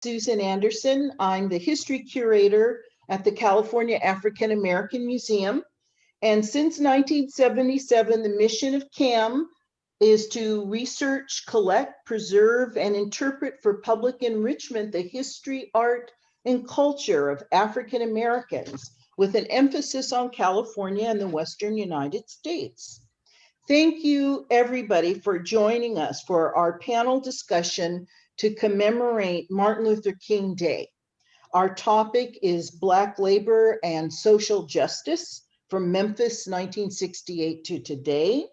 Susan Anderson. I'm the history curator at the California African American Museum. And since 1977, the mission of CAAM is to research, collect, preserve, and interpret for public enrichment the history, art, and culture of African Americans, with an emphasis on California and the Western United States. Thank you, everybody, for joining us for our panel discussion to commemorate Martin Luther King Day. Our topic is Black labor and social justice from Memphis, 1968 to today.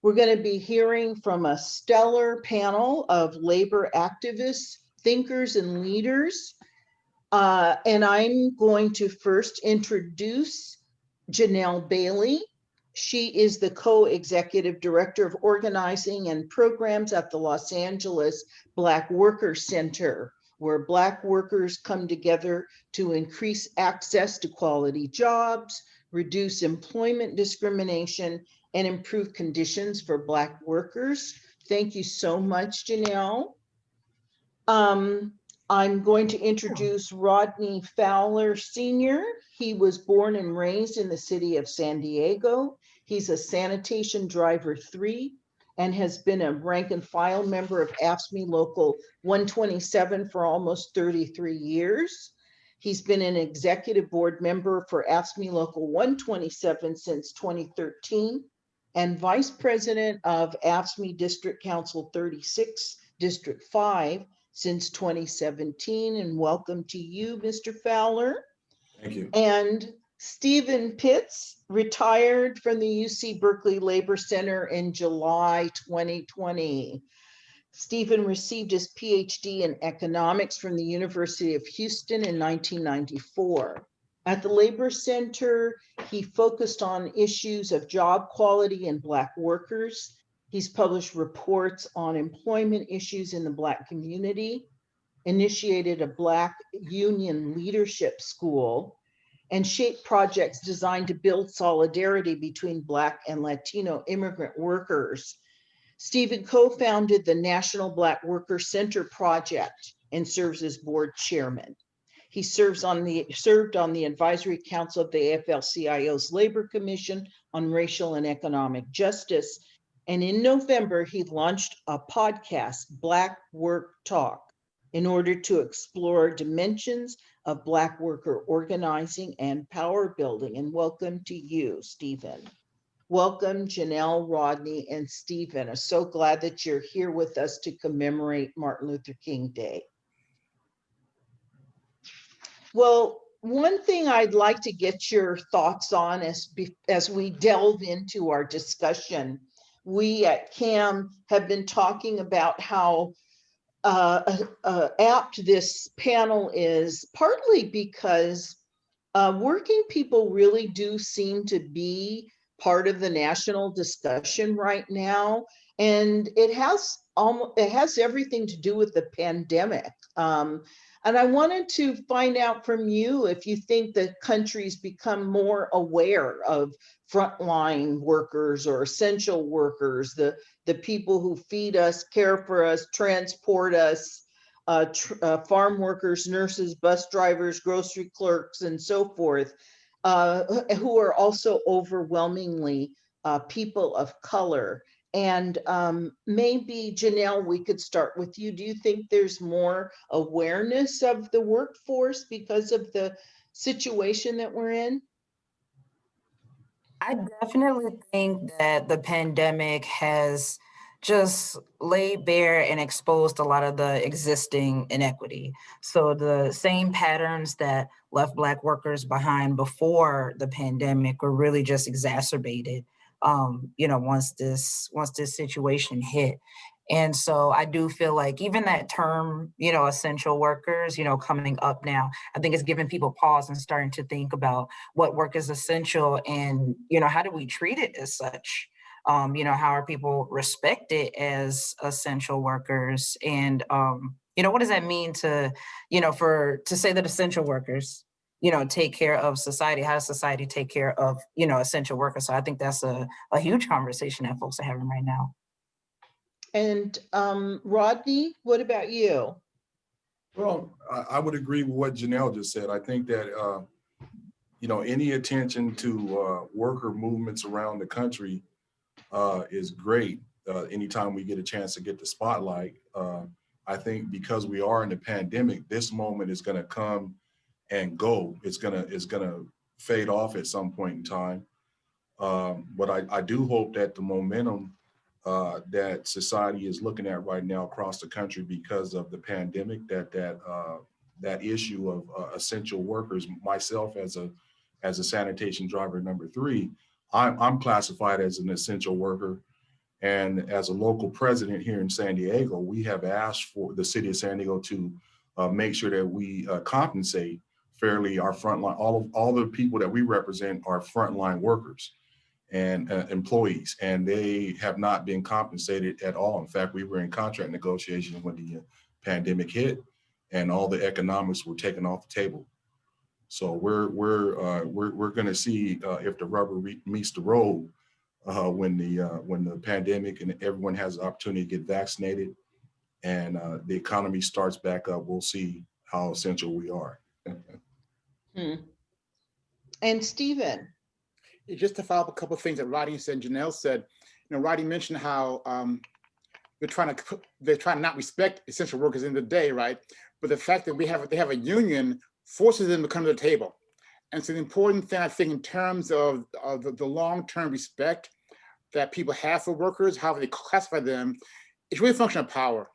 We're going to be hearing from a stellar panel of labor activists, thinkers, and leaders. And I'm going to first introduce Janel Bailey. She is the co-executive director of organizing and programs at the Los Angeles Black Worker Center, where Black workers come together to increase access to quality jobs, reduce employment discrimination, and improve conditions for Black workers. Thank you so much, Janel. I'm going to introduce Rodney Fowler Sr. He was born and raised in the city of San Diego. He's a sanitation driver 3 and has been a rank and file member of AFSCME Local 127 for almost 33 years. He's been an executive board member for AFSCME Local 127 since 2013 and vice president of AFSCME District Council 36, District 5 since 2017. And welcome to you, Mr. Fowler. Thank you. And Stephen Pitts retired from the UC Berkeley Labor Center in July 2020. Stephen received his PhD in economics from the University of Houston in 1994. At the Labor Center, he focused on issues of job quality and Black workers. He's published reports on employment issues in the Black community, initiated a Black union leadership school, and shaped projects designed to build solidarity between Black and Latino immigrant workers. Stephen co-founded the National Black Worker Center Project and serves as board chairman. He served on the advisory council of the AFL-CIO's Labor Commission on Racial and Economic Justice. And in November, he launched a podcast, Black Work Talk, in order to explore dimensions of Black worker organizing and power building. And welcome to you, Stephen. Welcome, Janel, Rodney, and Stephen. I'm so glad that you're here with us to commemorate Martin Luther King Day. Well, one thing I'd like to get your thoughts on as we delve into our discussion, we at CAAM have been talking about how apt this panel is, partly because working people really do seem to be part of the national discussion right now, and it has everything to do with the pandemic. And I wanted to find out from you if you think the country's become more aware of frontline workers or essential workers, the people who feed us, care for us, transport us, farm workers, nurses, bus drivers, grocery clerks, and so forth, who are also overwhelmingly people of color. And maybe, Janel, we could start with you. Do you think there's more awareness of the workforce because of the situation that we're in? I definitely think that the pandemic has just laid bare and exposed a lot of the existing inequity. So the same patterns that left Black workers behind before the pandemic were really just exacerbated, once this situation hit. And so I do feel like even that term, essential workers, coming up now, I think it's giving people pause and starting to think about what work is essential and, how do we treat it as such? How are people respected as essential workers? And, what does that mean to say that essential workers, take care of society? How does society take care of, essential workers? So I think that's a huge conversation that folks are having right now. And Rodney, what about you? Well, I would agree with what Janelle just said. I think that, any attention to worker movements around the country is great. Anytime we get a chance to get the spotlight, I think because we are in the pandemic, this moment is going to come and go. It's gonna fade off at some point in time. But I do hope that the momentum that society is looking at right now across the country because of the pandemic, that issue of essential workers, myself as a sanitation driver number 3, I'm classified as an essential worker. And as a local president here in San Diego, we have asked for the city of San Diego to make sure that we compensate fairly our frontline. All the people that we represent are frontline workers and employees, and they have not been compensated at all. In fact, we were in contract negotiations when the pandemic hit, and all the economics were taken off the table. So we're going to see if the rubber meets the road when the pandemic and everyone has the opportunity to get vaccinated and the economy starts back up. We'll see how essential we are. And Stephen. Just to follow up a couple of things that Rodney said, Janelle said, Rodney mentioned how they're trying to not respect essential workers in the day, right? But the fact that they have a union forces them to come to the table. And so the important thing, I think, in terms of the long-term respect that people have for workers, how they classify them, it's really a function of power.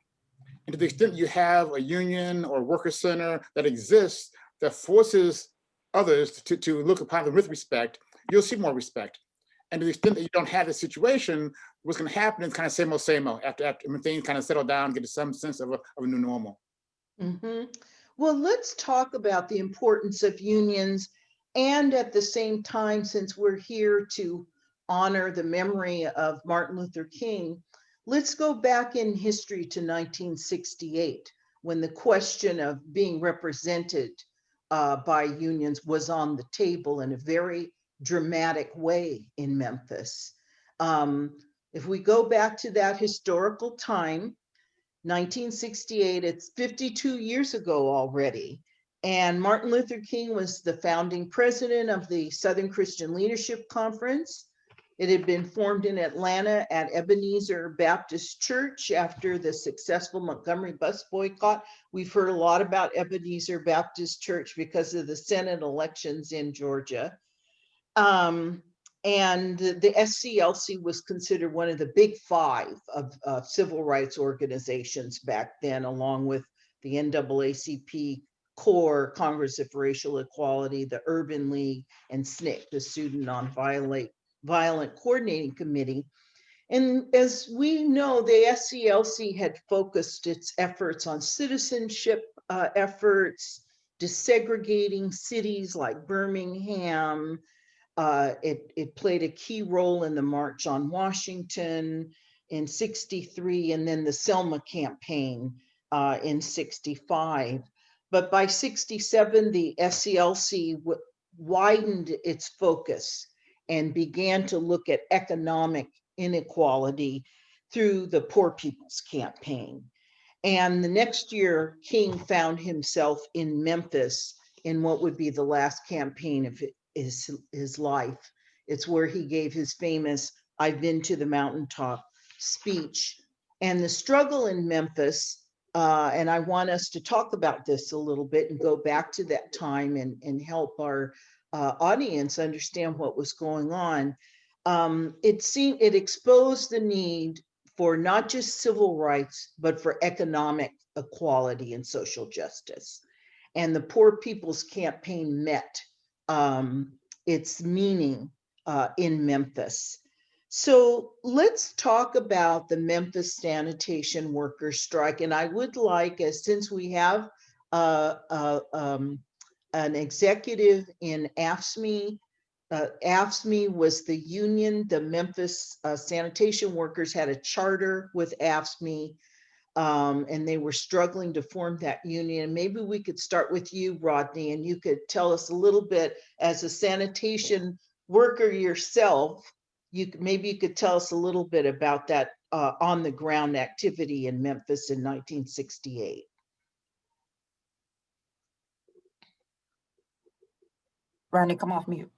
And to the extent you have a union or worker center that exists that forces others to look upon them with respect, you'll see more respect. And to the extent that you don't have this situation, what's going to happen is kind of same old after when things kind of settle down, get to some sense of a new normal. Mm-hmm. Well, let's talk about the importance of unions. And at the same time, since we're here to honor the memory of Martin Luther King, let's go back in history to 1968, when the question of being represented by unions was on the table in a very dramatic way in Memphis. If we go back to that historical time, 1968, it's 52 years ago already. And Martin Luther King was the founding president of the Southern Christian Leadership Conference. It had been formed in Atlanta at Ebenezer Baptist Church after the successful Montgomery bus boycott. We've heard a lot about Ebenezer Baptist Church because of the Senate elections in Georgia. And the SCLC was considered one of the big 5 of civil rights organizations back then, along with the NAACP, CORE, Congress of Racial Equality, the Urban League, and SNCC, the Student Nonviolent Coordinating Committee. And as we know, the SCLC had focused its efforts on citizenship efforts, desegregating cities like Birmingham. It played a key role in the March on Washington in '63, and then the Selma campaign in '65. But by '67, the SCLC widened its focus and began to look at economic inequality through the Poor People's Campaign. And the next year, King found himself in Memphis in what would be the last campaign of his life. It's where he gave his famous "I've been to the mountaintop" speech. And the struggle in Memphis, and I want us to talk about this a little bit and go back to that time and help our audience understand what was going on. It exposed the need for not just civil rights, but for economic equality and social justice. And the Poor People's Campaign met its meaning in Memphis. So let's talk about the Memphis sanitation workers strike. And I would like, since we have an executive in AFSCME, AFSCME was the union. The Memphis sanitation workers had a charter with AFSCME, and they were struggling to form that union. Maybe we could start with you, Rodney, and you could tell us a little bit, as a sanitation worker yourself, maybe you could tell us a little bit about that on the ground activity in Memphis in 1968. Rodney, come off mute.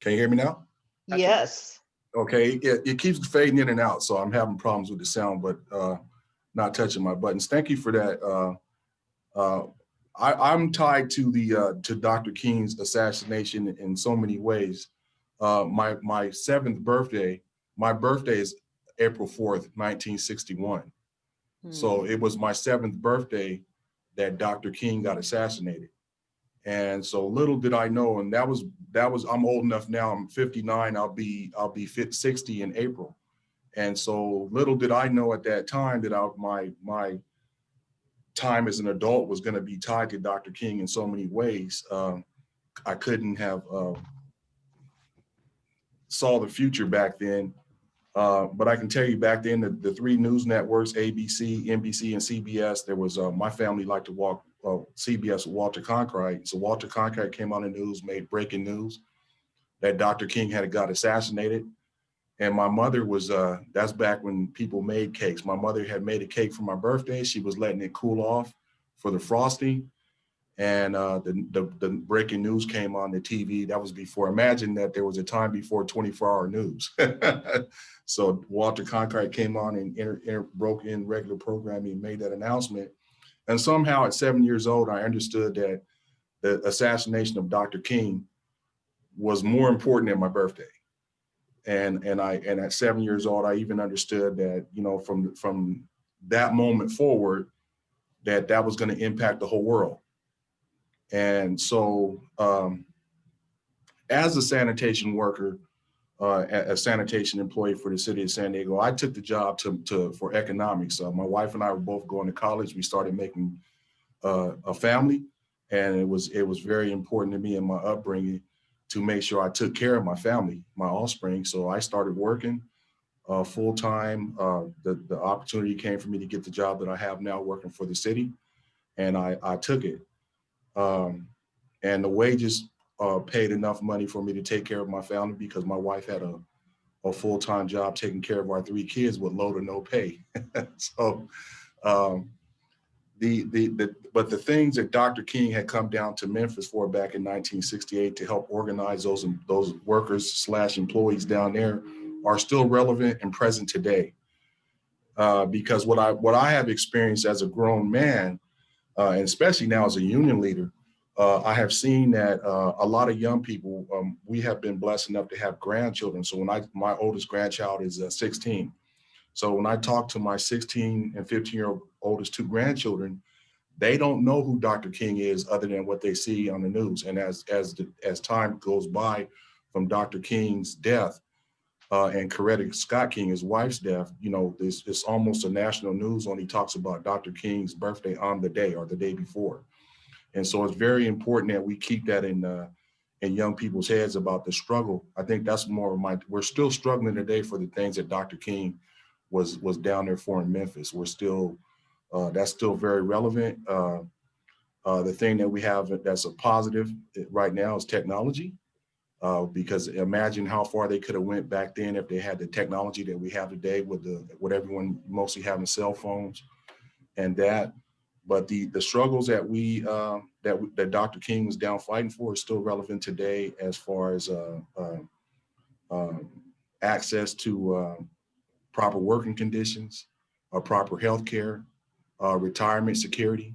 Can you hear me now? Yes. Okay, it keeps fading in and out, so I'm having problems with the sound, but not touching my buttons. Thank you for that. I'm tied to Dr. King's assassination in so many ways. My seventh birthday, my birthday is April 4th, 1961. So it was my seventh birthday that Dr. King got assassinated. And so little did I know, and that was I'm old enough now. I'm 59. I'll be 60 in April. And so little did I know at that time that my time as an adult was going to be tied to Dr. King in so many ways. I couldn't have saw the future back then. But I can tell you back then, the three news networks, ABC, NBC, and CBS, there was, my family liked to watch CBS with Walter Cronkite. So Walter Cronkite came on the news, made breaking news that Dr. King had got assassinated. And my mother was, that's back when people made cakes. My mother had made a cake for my birthday. She was letting it cool off for the frosting. And the breaking news came on the TV. That was before, imagine that there was a time before 24-hour news. So Walter Cronkite came on and broke in regular programming and made that announcement. And somehow at 7 years old, I understood that the assassination of Dr. King was more important than my birthday. And at 7 years old, I even understood that, you know, from that moment forward, that was going to impact the whole world. And so as a sanitation worker, a sanitation employee for the city of San Diego, I took the job for economics. My wife and I were both going to college. We started making a family, and it was very important to me in my upbringing to make sure I took care of my family, my offspring. So I started working full time. The opportunity came for me to get the job that I have now, working for the city, and I took it. And the wages paid enough money for me to take care of my family, because my wife had a full-time job taking care of our three kids with low to no pay. So but the things that Dr. King had come down to Memphis for back in 1968 to help organize those workers / employees down there are still relevant and present today. Because what I have experienced as a grown man, and especially now as a union leader, I have seen that a lot of young people, we have been blessed enough to have grandchildren. So my oldest grandchild is 16. So when I talk to my 16 and 15-year-old oldest two grandchildren, they don't know who Dr. King is other than what they see on the news. And as time goes by from Dr. King's death and Coretta Scott King, his wife's death, you know, it's almost a national news when he talks about Dr. King's birthday on the day or the day before. And so it's very important that we keep that in young people's heads about the struggle. I think that's more of we're still struggling today for the things that Dr. King was down there for in Memphis. We're still, that's still very relevant. The thing that we have that's a positive right now is technology, because imagine how far they could have went back then if they had the technology that we have today with everyone mostly having cell phones and that. But the struggles that that Dr. King was down fighting for is still relevant today, as far as access to proper working conditions, proper health care, retirement security.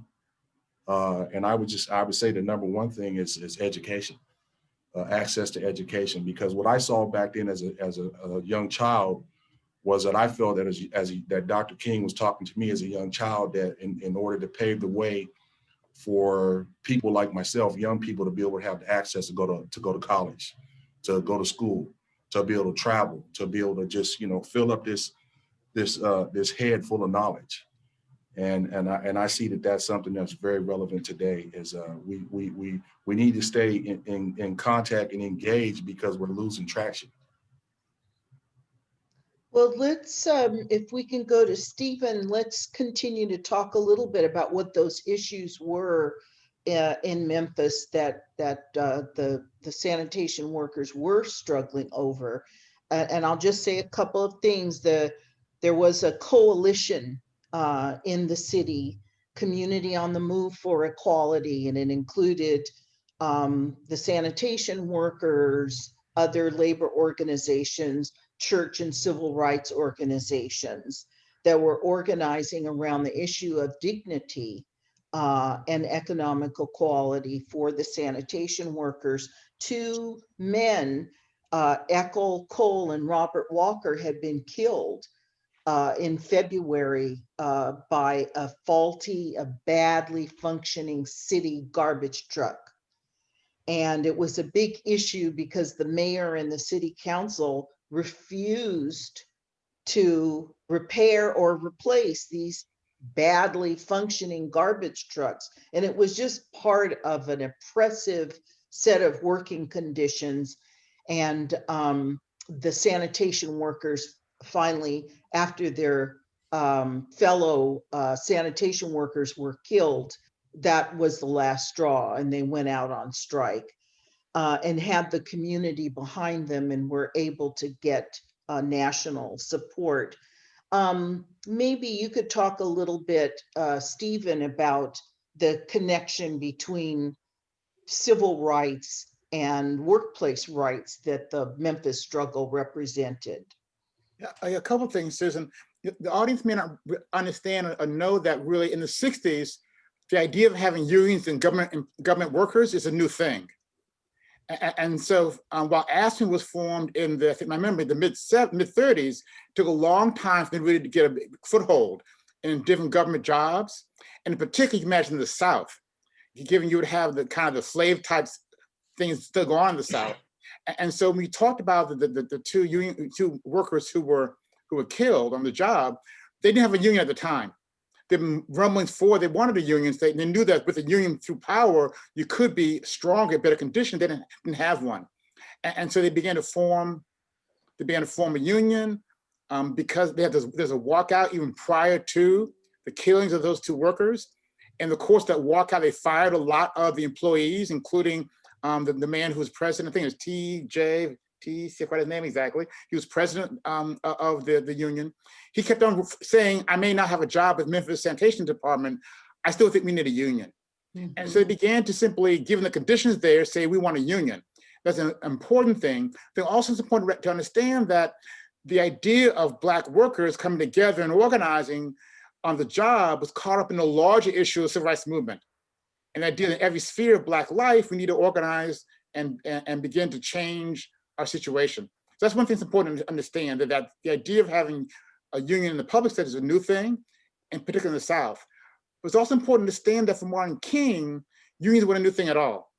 And I would say the number one thing is education, access to education, because what I saw back then as a young child was that I felt that that Dr. King was talking to me as a young child, that in order to pave the way for people like myself, young people, to be able to have the access to go to college, to go to school, to be able to travel, to be able to just, you know, fill up this head full of knowledge. And I see that that's something that's very relevant today. Is we need to stay in contact and engage, because we're losing traction. Well, let's, if we can go to Stephen, let's continue to talk a little bit about what those issues were in Memphis that the sanitation workers were struggling over. and I'll just say a couple of things. There was a coalition in the city, Community on the Move for Equality, and it included the sanitation workers, other labor organizations, church and civil rights organizations that were organizing around the issue of dignity and economic equality for the sanitation workers. Two men, Ethel Cole and Robert Walker, had been killed in February by a badly functioning city garbage truck. And it was a big issue because the mayor and the city council refused to repair or replace these badly functioning garbage trucks. And it was just part of an oppressive set of working conditions. And the sanitation workers finally, after their fellow sanitation workers were killed, that was the last straw, and they went out on strike and had the community behind them and were able to get national support. Maybe you could talk a little bit, Stephen, about the connection between civil rights and workplace rights that the Memphis struggle represented. Yeah, a couple of things, Susan. The audience may not understand or know that really in the 60s, the idea of having unions and government workers is a new thing. And so while ASPEN was formed in the, I think I remember, the mid 30s, took a long time for them really to get a foothold in different government jobs. And in particular, you imagine the South, given you would have the kind of the slave types things still going on in the South. And so we talked about the two workers who were killed on the job. They didn't have a union at the time. There were rumblings for they wanted a union. They knew that with a union through power, you could be stronger, better conditioned. They didn't have one, and so they began to form. They began to form a union because they had there's a walkout even prior to the killings of those two workers. In the course of that walkout, they fired a lot of the employees, including the man who was president. I think it was T.J. I forgot his name exactly. He was president of the union. He kept on saying, I may not have a job with Memphis Sanitation Department. I still think we need a union. Mm-hmm. And so they began to simply, given the conditions there, say we want a union. That's an important thing. But also it's important to understand that the idea of Black workers coming together and organizing on the job was caught up in the larger issue of the civil rights movement. And the idea that in every sphere of Black life, we need to organize and begin to change our situation. So that's one thing that's important to understand, that the idea of having a union in the public sector is a new thing, and particularly in the South. But it's also important to understand that for Martin King, unions weren't a new thing at all.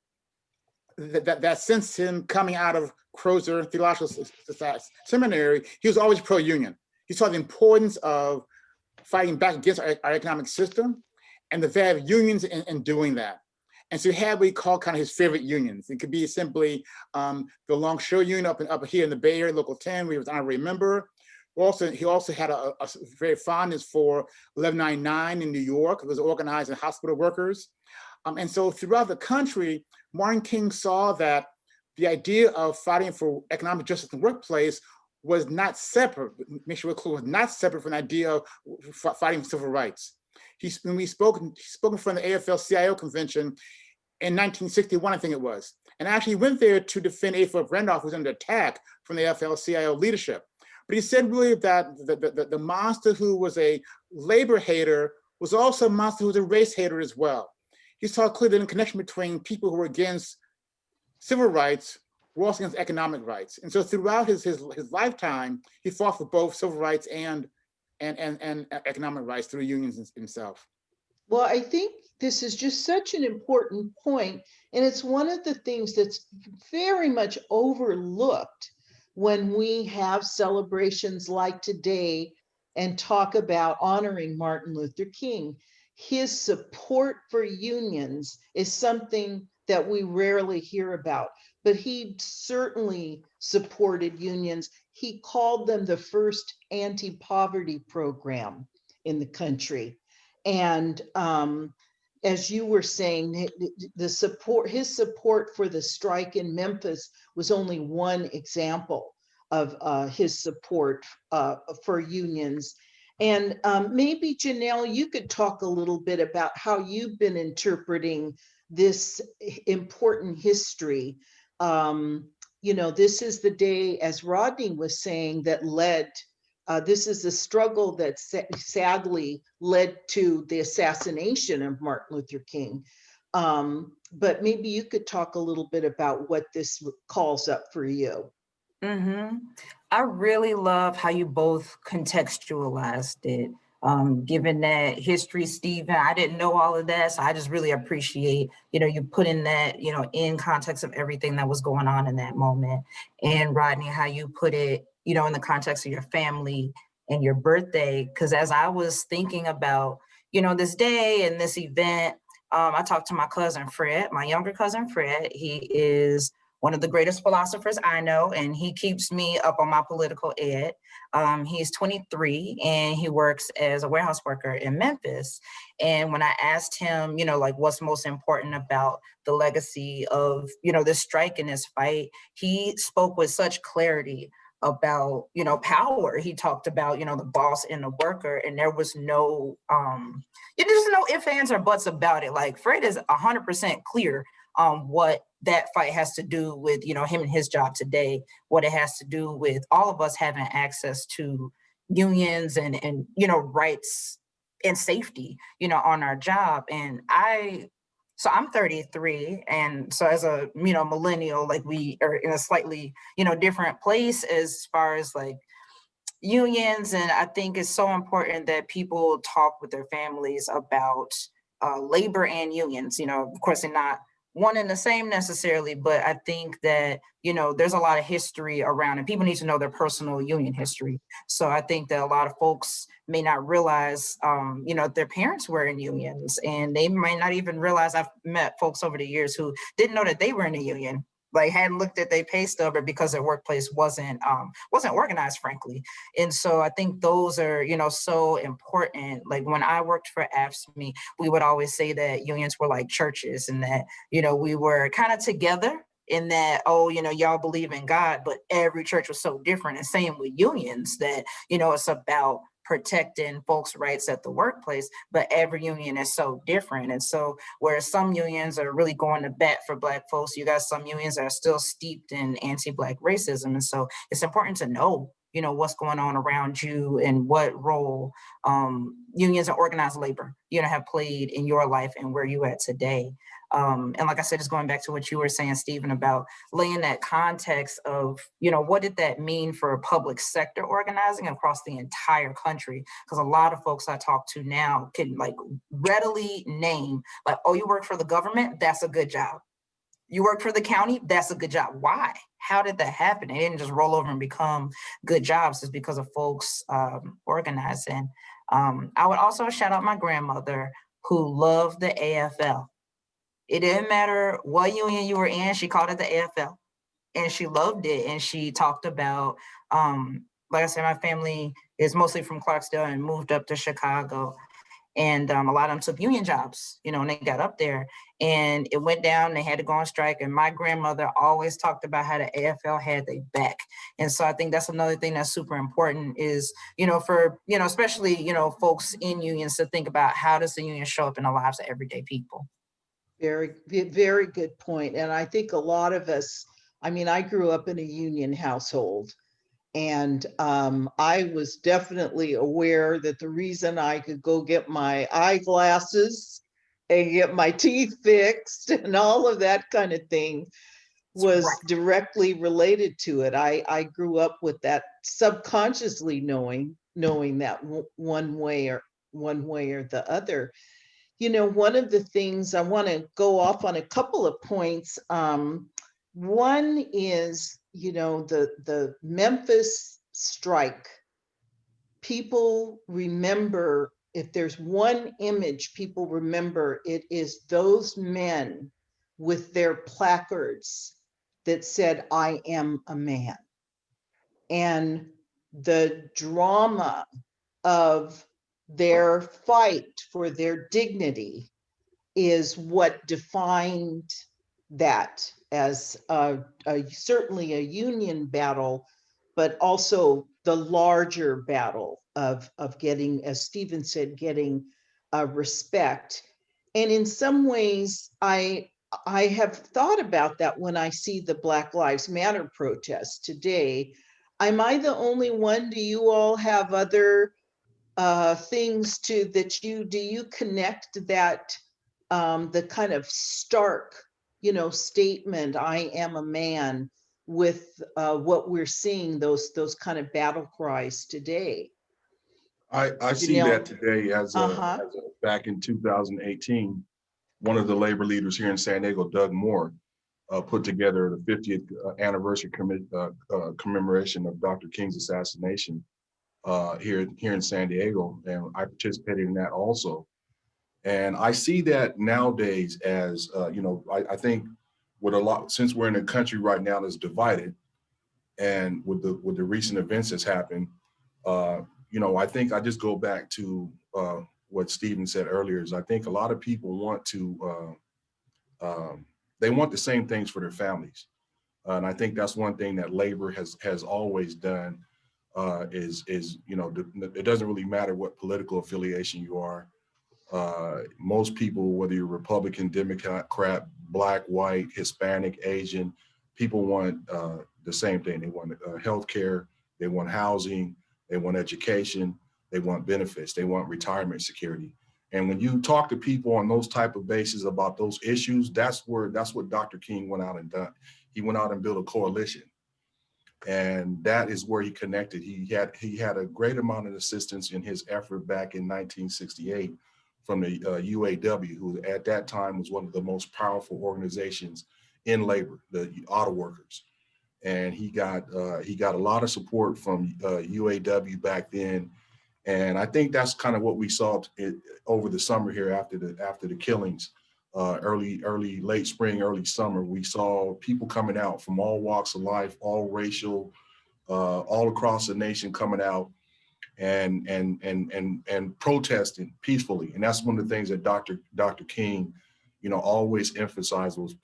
That since him coming out of Crozer Theological Seminary, he was always pro-union. He saw the importance of fighting back against our economic system and the value of unions in doing that. And so he had what he called kind of his favorite unions. It could be simply the Longshore Union up here in the Bay Area, Local 10, where he was an honorary member. He also had a very fondness for 1199 in New York. It was organizing hospital workers. And so throughout the country, Martin King saw that the idea of fighting for economic justice in the workplace was not separate, make sure we're clear, was not separate from the idea of fighting for civil rights. When we spoke in front of the AFL-CIO convention in 1961, I think it was, and actually went there to defend A. Philip Randolph, who was under attack from the AFL-CIO leadership. But he said really that the monster who was a labor hater was also a monster who was a race hater as well. He saw clearly the connection between people who were against civil rights were also against economic rights. And so throughout his lifetime, he fought for both civil rights and economic rights through unions himself. Well, I think this is just such an important point, and it's one of the things that's very much overlooked when we have celebrations like today and talk about honoring Martin Luther King. His support for unions is something that we rarely hear about, but he certainly supported unions. He called them the first anti-poverty program in the country. And as you were saying, his support for the strike in Memphis was only one example. his support for unions. And maybe Janel, you could talk a little bit about how you've been interpreting this important history. You know, this is the day, as Rodney was saying, that led, this is a struggle that sadly led to the assassination of Martin Luther King. But maybe you could talk a little bit about what this calls up for you. I really love how you both contextualized it. Given that history, Stephen, I didn't know all of that. So I just really appreciate, you putting that, in context of everything that was going on in that moment. And Rodney, how you put it, in the context of your family and your birthday. Because as I was thinking about, this day and this event, I talked to my cousin, Fred, my younger cousin, Fred. He is one of the greatest philosophers I know, and he keeps me up on my political ed. He's 23 and he works as a warehouse worker in Memphis. And when I asked him, like what's most important about the legacy of, this strike and this fight, he spoke with such clarity about, power. He talked about, the boss and the worker, and there was no, there's no ifs, ands, or buts about it. Like Fred is 100% clear on what that fight has to do with, him and his job today, what it has to do with all of us having access to unions and rights and safety, on our job. And so I'm 33. And so as a, millennial, like we are in a slightly, different place as far as like unions. And I think it's so important that people talk with their families about labor and unions, of course, they're not one and the same necessarily, but I think that, there's a lot of history around and people need to know their personal union history. So I think that a lot of folks may not realize, their parents were in unions, and they might not even realize. I've met folks over the years who didn't know that they were in a union, like hadn't looked at their pay stub, or because their workplace wasn't organized, frankly. And so I think those are, so important. Like when I worked for AFSCME, we would always say that unions were like churches, and that, we were kind of together in that, y'all believe in God, but every church was so different. And same with unions, that, it's about protecting folks' rights at the workplace, but every union is so different. And so where some unions are really going to bat for Black folks, you got some unions that are still steeped in anti-Black racism. And so it's important to know, what's going on around you and what role unions and organized labor, have played in your life and where you at today. And like I said, it's going back to what you were saying, Stephen, about laying that context of, what did that mean for public sector organizing across the entire country? Because a lot of folks I talk to now can like readily name, like, oh, you work for the government? That's a good job. You work for the county? That's a good job. Why? How did that happen? It didn't just roll over and become good jobs. It's because of folks organizing. I would also shout out my grandmother, who loved the AFL. It didn't matter what union you were in, she called it the AFL, and she loved it. And she talked about, like I said, my family is mostly from Clarksdale and moved up to Chicago. And a lot of them took union jobs, and they got up there and it went down, they had to go on strike. And my grandmother always talked about how the AFL had their back. And so I think that's another thing that's super important is, for, especially, folks in unions to think about how does the union show up in the lives of everyday people. Very, very good point. And I think a lot of us, I grew up in a union household, and I was definitely aware that the reason I could go get my eyeglasses and get my teeth fixed and all of that kind of thing was directly related to it. I grew up with that subconsciously knowing that one way or the other. One of the things I want to go off on a couple of points. One is, the Memphis strike. People remember, if there's one image people remember, it is those men with their placards that said, "I am a man." And the drama of their fight for their dignity is what defined that as certainly a union battle, but also the larger battle of getting, as Stephen said, getting respect. And in some ways, I have thought about that when I see the Black Lives Matter protests today. Am I the only one? Do you all have other things that you connect that the kind of stark, statement, I am a man, with what we're seeing, those kind of battle cries today? I see Janelle? that today as back in 2018, one of the labor leaders here in San Diego, Doug Moore, put together the 50th anniversary commemoration of Dr. King's assassination here in San Diego, and I participated in that also. And I see that nowadays as I think with a lot, since we're in a country right now that's divided, and with the recent events that's happened, I think I just go back to what Stephen said earlier. Is I think a lot of people want to they want the same things for their families, and I think that's one thing that labor has always done. It doesn't really matter what political affiliation you are. Most people, whether you're Republican, Democrat, Black, white, Hispanic, Asian, people want the same thing. They want health care, they want housing, they want education, they want benefits, they want retirement security. And when you talk to people on those type of bases about those issues, that's what Dr. King went out and done. He went out and built a coalition. And that is where he connected. He had a great amount of assistance in his effort back in 1968 from the UAW, who at that time was one of the most powerful organizations in labor, the auto workers. And he got a lot of support from UAW back then. And I think that's kind of what we saw over the summer here after the killings, late spring, early summer. We saw people coming out from all walks of life, all racial, all across the nation coming out and protesting peacefully. And that's one of the things that Dr. King, always emphasized was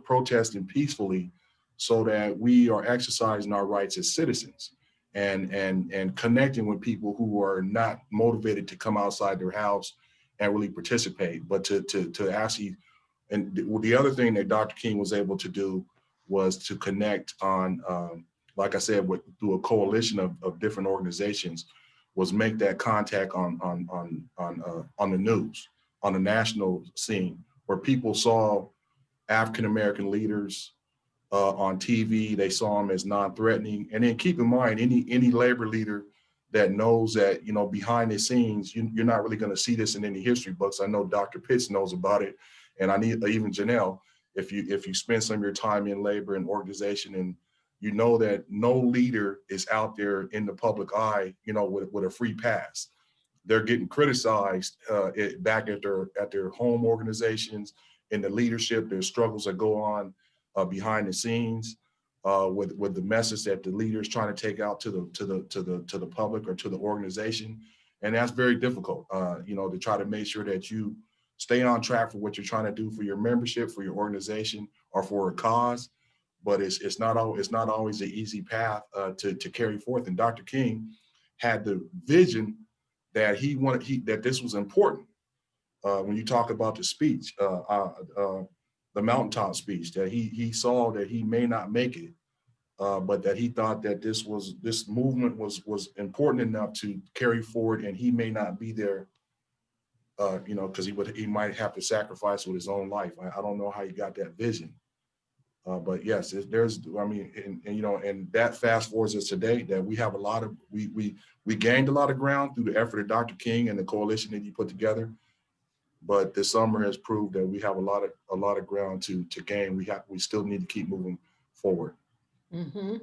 protesting peacefully, so that we are exercising our rights as citizens and connecting with people who are not motivated to come outside their house and really participate, but to actually. And the other thing that Dr. King was able to do was to connect on, like I said, through a coalition of different organizations, was make that contact on the news, on the national scene, where people saw African-American leaders on TV. They saw them as non-threatening. And then keep in mind, any labor leader that knows that, behind the scenes, you're not really going to see this in any history books. I know Dr. Pitts knows about it. And even Janel, if you spend some of your time in labor and organization, and you know that no leader is out there in the public eye, with a free pass. They're getting criticized back at their home organizations, in the leadership. There's struggles that go on behind the scenes with the message that the leader is trying to take out to the public or to the organization, and that's very difficult. To try to make sure that you stay on track for what you're trying to do for your membership, for your organization, or for a cause. But it's not always an easy path to carry forth. And Dr. King had the vision that that this was important. When you talk about the speech, the mountaintop speech, that he saw that he may not make it, but that he thought that this movement was important enough to carry forward, and he may not be there. Because he might have to sacrifice with his own life. I don't know how he got that vision, but yes, and that fast forwards us today, that we have we gained a lot of ground through the effort of Dr. King and the coalition that he put together. But this summer has proved that we have a lot of ground to gain. We still need to keep moving forward. Mm-hmm.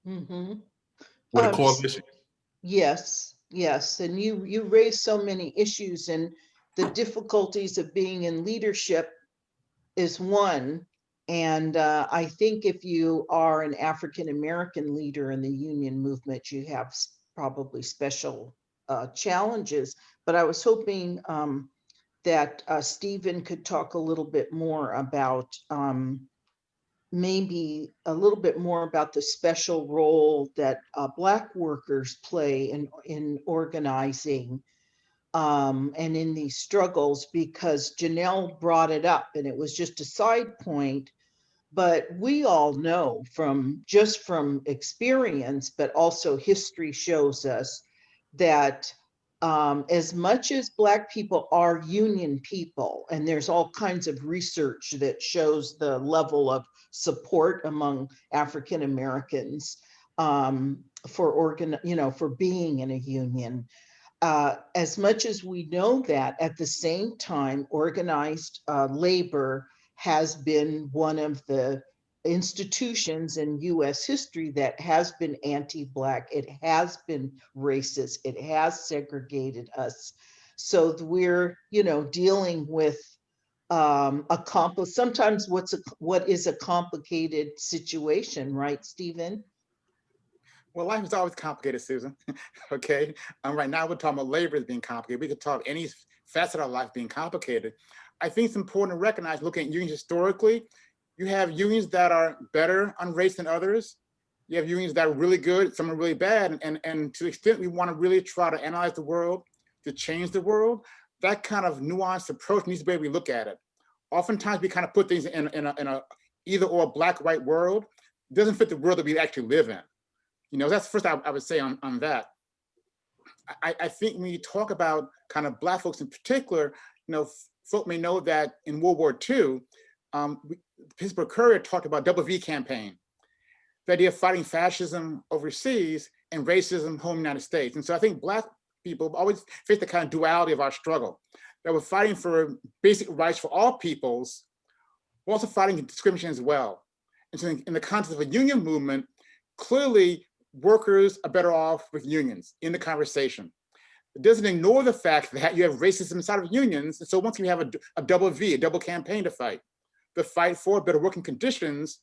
Mm-hmm. With a coalition. Yes. And you raised so many issues, and the difficulties of being in leadership is one. And I think if you are an African-American leader in the union movement, you have probably special challenges. But I was hoping that Stephen could talk a little bit more about maybe a little bit more about the special role that Black workers play in organizing and in these struggles, because Janel brought it up and it was just a side point. But we all know from experience, but also history shows us that as much as Black people are union people, and there's all kinds of research that shows the level of support among African Americans for being in a union. As much as we know that, at the same time, organized labor has been one of the institutions in US history that has been anti-Black. It has been racist. It has segregated us. So we're, dealing with sometimes what is a complicated situation, right, Stephen? Well, life is always complicated, Susan. Okay. Right now we're talking about labor as being complicated. We could talk any facet of life being complicated. I think it's important to recognize, looking at unions historically, you have unions that are better on race than others. You have unions that are really good, some are really bad. And to the extent we want to really try to analyze the world, to change the world, that kind of nuanced approach needs to be able to look at it. Oftentimes we kind of put things in a either or black, white world. It doesn't fit the world that we actually live in. That's the first I would say on that. I think when you talk about kind of Black folks in particular, folk may know that in World War II, the Pittsburgh Courier talked about double V campaign, the idea of fighting fascism overseas and racism home in the United States. And so I think Black people always face the kind of duality of our struggle, that we're fighting for basic rights for all peoples, we're also fighting discrimination as well. And so in the context of a union movement, clearly workers are better off with unions in the conversation. It doesn't ignore the fact that you have racism inside of unions. And so once you have a double V, a double campaign to fight, the fight for better working conditions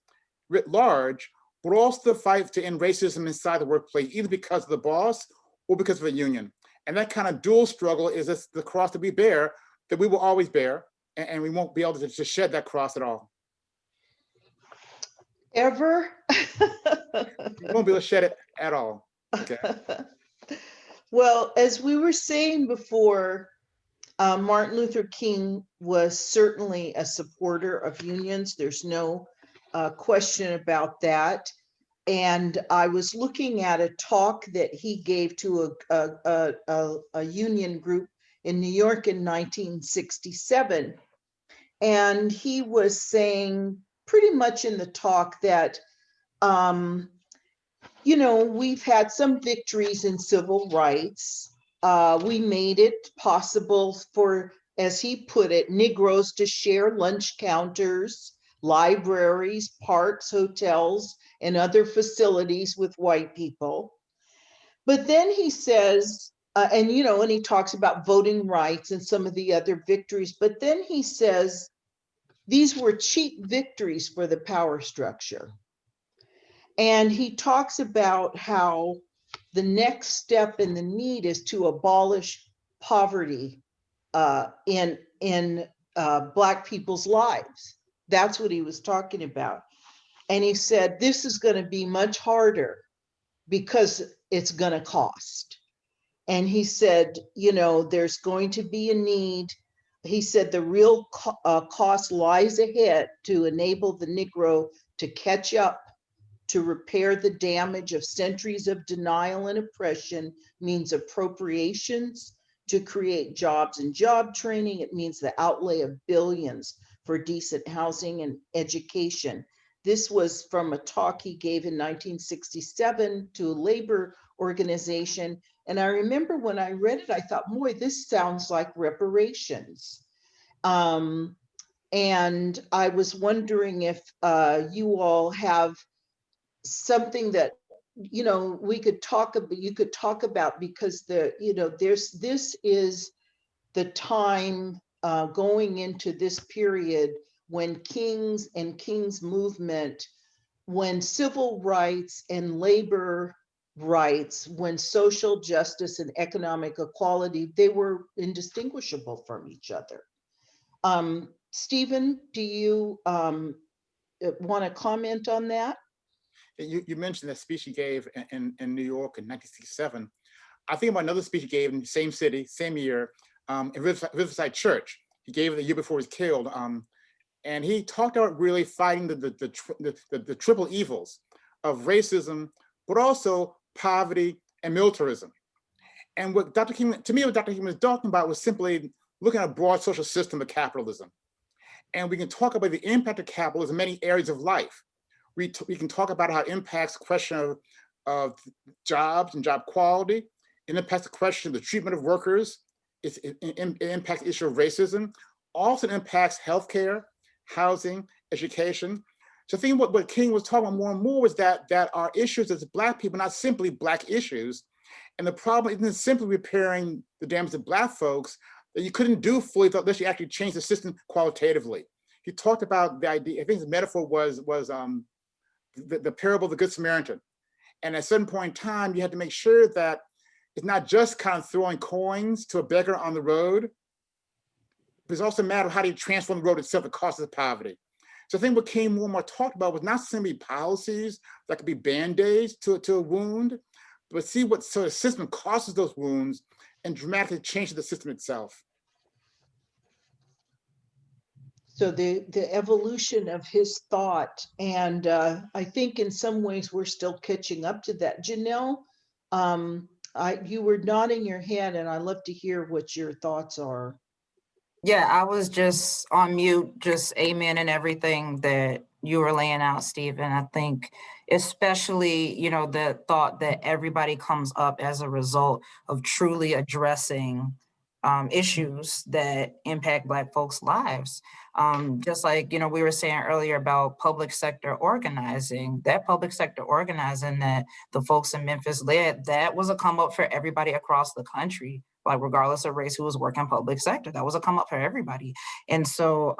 writ large, but also the fight to end racism inside the workplace, either because of the boss or because of a union. And that kind of dual struggle is the cross that we bear, that we will always bear, and we won't be able to shed that cross at all. Ever? We won't be able to shed it at all. Okay. Well, as we were saying before, Martin Luther King was certainly a supporter of unions. There's no question about that. And I was looking at a talk that he gave to a union group in New York in 1967. And he was saying pretty much in the talk that, we've had some victories in civil rights. We made it possible for, as he put it, Negroes to share lunch counters, libraries, parks, hotels, and other facilities with white people. But then he says, and he talks about voting rights and some of the other victories, but then he says, these were cheap victories for the power structure. And he talks about how the next step in the need is to abolish poverty in Black people's lives. That's what he was talking about. And he said, this is going to be much harder because it's going to cost. And he said, there's going to be a need. He said the real cost lies ahead to enable the Negro to catch up, to repair the damage of centuries of denial and oppression, means appropriations to create jobs and job training. It means the outlay of billions for decent housing and education. This was from a talk he gave in 1967 to a labor organization. And I remember when I read it, I thought, boy, this sounds like reparations. And I was wondering if you all have something that we could talk about, you could talk about, because this is the time going into this period when King's movement, when civil rights and labor rights, when social justice and economic equality, they were indistinguishable from each other. Stephen, do you want to comment on that? You mentioned that speech he gave in New York in 1967. I think about another speech he gave in the same city, same year, in Riverside Church. He gave it the year before he was killed. And he talked about really fighting the triple evils of racism, but also poverty and militarism. And what Dr. King, to me, what Dr. King was talking about was simply looking at a broad social system of capitalism. And we can talk about the impact of capitalism in many areas of life. We can talk about how it impacts the question of jobs and job quality. It impacts the question of the treatment of workers. It impacts the issue of racism. Also impacts healthcare, housing, education. So I think what King was talking about more and more was that our issues as Black people, not simply Black issues. And the problem isn't simply repairing the damage to Black folks that you couldn't do fully unless you actually change the system qualitatively. He talked about the idea, I think his metaphor was the parable of the Good Samaritan. And at a certain point in time, you had to make sure that it's not just kind of throwing coins to a beggar on the road, but it's also a matter of how do you transform the road itself, the cost of poverty. So I think what King more and more talked about was not simply policies that could be Band-Aids to a wound, but see what sort of system causes those wounds and dramatically change the system itself. So the evolution of his thought, and I think in some ways we're still catching up to that. Janel, you were nodding your head, and I'd love to hear what your thoughts are. Yeah, I was just on mute, just amen and everything that you were laying out, Stephen. I think especially, the thought that everybody comes up as a result of truly addressing issues that impact Black folks' lives. Just like, we were saying earlier about public sector organizing, that public sector organizing that the folks in Memphis led, that was a come up for everybody across the country, like regardless of race, who was working public sector. That was a come up for everybody. And so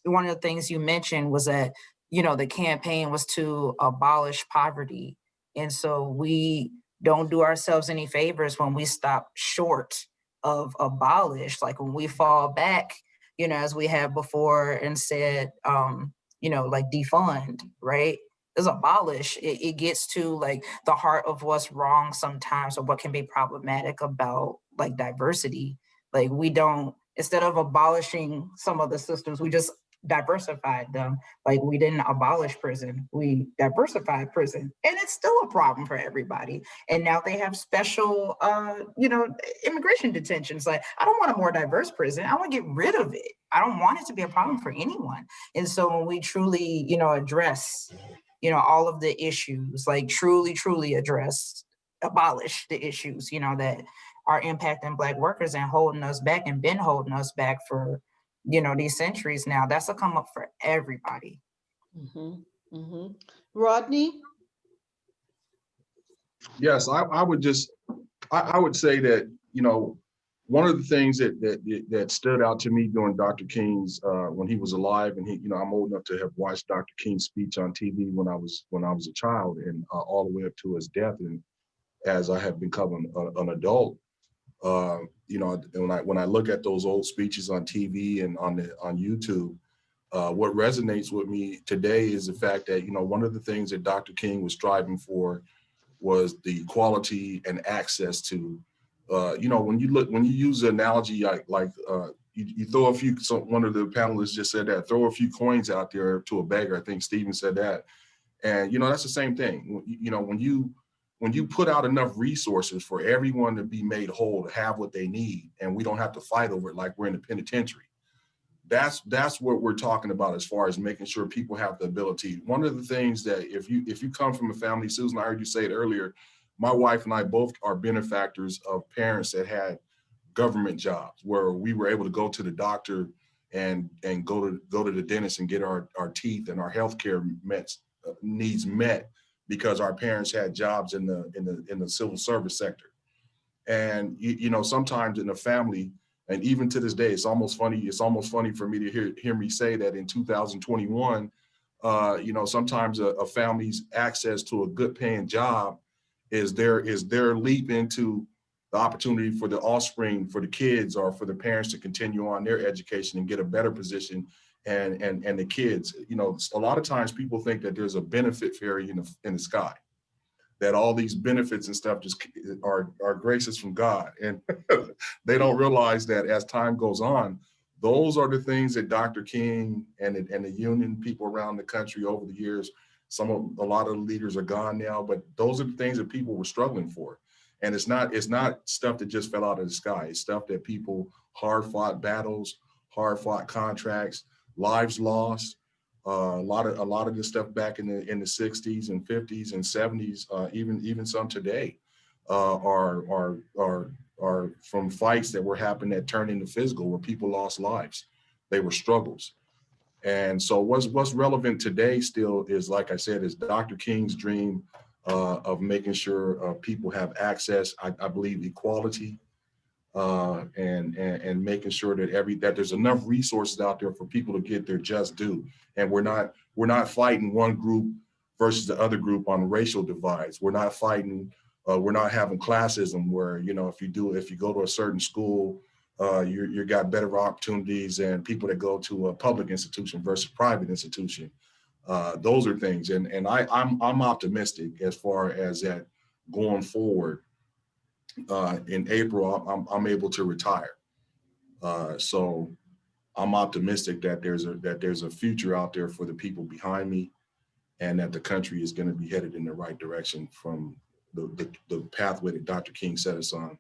one of the things you mentioned was that, the campaign was to abolish poverty. And so we don't do ourselves any favors when we stop short of abolish, like when we fall back, as we have before and said, like defund, right? Is abolish. It gets to like the heart of what's wrong sometimes, or what can be problematic about like diversity. Like we don't, instead of abolishing some of the systems, we just diversified them. Like we didn't abolish prison, we diversified prison, and it's still a problem for everybody. And now they have special, immigration detentions. Like I don't want a more diverse prison. I want to get rid of it. I don't want it to be a problem for anyone. And so when we truly, address, all of the issues, like truly address, abolish the issues, that are impacting Black workers and holding us back and been holding us back for these centuries now, that's a come up for everybody. Mm-hmm. Mm-hmm. Rodney? Yes, I would say that, one of the things that stood out to me during Dr. King's, when he was alive, and I'm old enough to have watched Dr. King's speech on TV when I was a child, and all the way up to his death, and as I have become an adult, when I look at those old speeches on TV and on YouTube, what resonates with me today is the fact that, one of the things that Dr. King was striving for was the equality and access to, when you use the analogy, like you throw a few, so one of the panelists just said that, throw a few coins out there to a beggar. I think Stephen said that. And, that's the same thing. When you put out enough resources for everyone to be made whole, to have what they need, and we don't have to fight over it like we're in the penitentiary, that's what we're talking about as far as making sure people have the ability. One of the things that if you come from a family, Susan, I heard you say it earlier, my wife and I both are benefactors of parents that had government jobs where we were able to go to the doctor and go to the dentist and get our teeth and our healthcare needs met, because our parents had jobs in the civil service sector. And sometimes in a family, and even to this day, it's almost funny for me to hear me say that in 2021, sometimes a family's access to a good paying job is their leap into the opportunity for the offspring, for the kids, or for the parents to continue on their education and get a better position and the kids. You know, a lot of times people think that there's a benefit fairy in the sky, that all these benefits and stuff just are graces from God. And they don't realize that as time goes on, those are the things that Dr. King and the union people around the country over the years, a lot of the leaders are gone now, but those are the things that people were struggling for. And it's not stuff that just fell out of the sky. It's stuff that people hard fought battles, hard fought contracts, lives lost. A lot of this stuff back in the 60s and 50s and 70s, even some today, are from fights that were happening that turned into physical, where people lost lives. They were struggles. And so what's relevant today still is, like I said, is Dr. King's dream of making sure people have access. I believe equality, and making sure that there's enough resources out there for people to get their just due. And we're not fighting one group versus the other group on racial divides. We're not fighting. We're not having classism where, you know, if you go to a certain school, you got better opportunities than people that go to a public institution versus private institution. Those are things, and I'm optimistic as far as that going forward. In April, I'm able to retire, so I'm optimistic that there's a future out there for the people behind me, and that the country is going to be headed in the right direction from the pathway that Dr. King set us on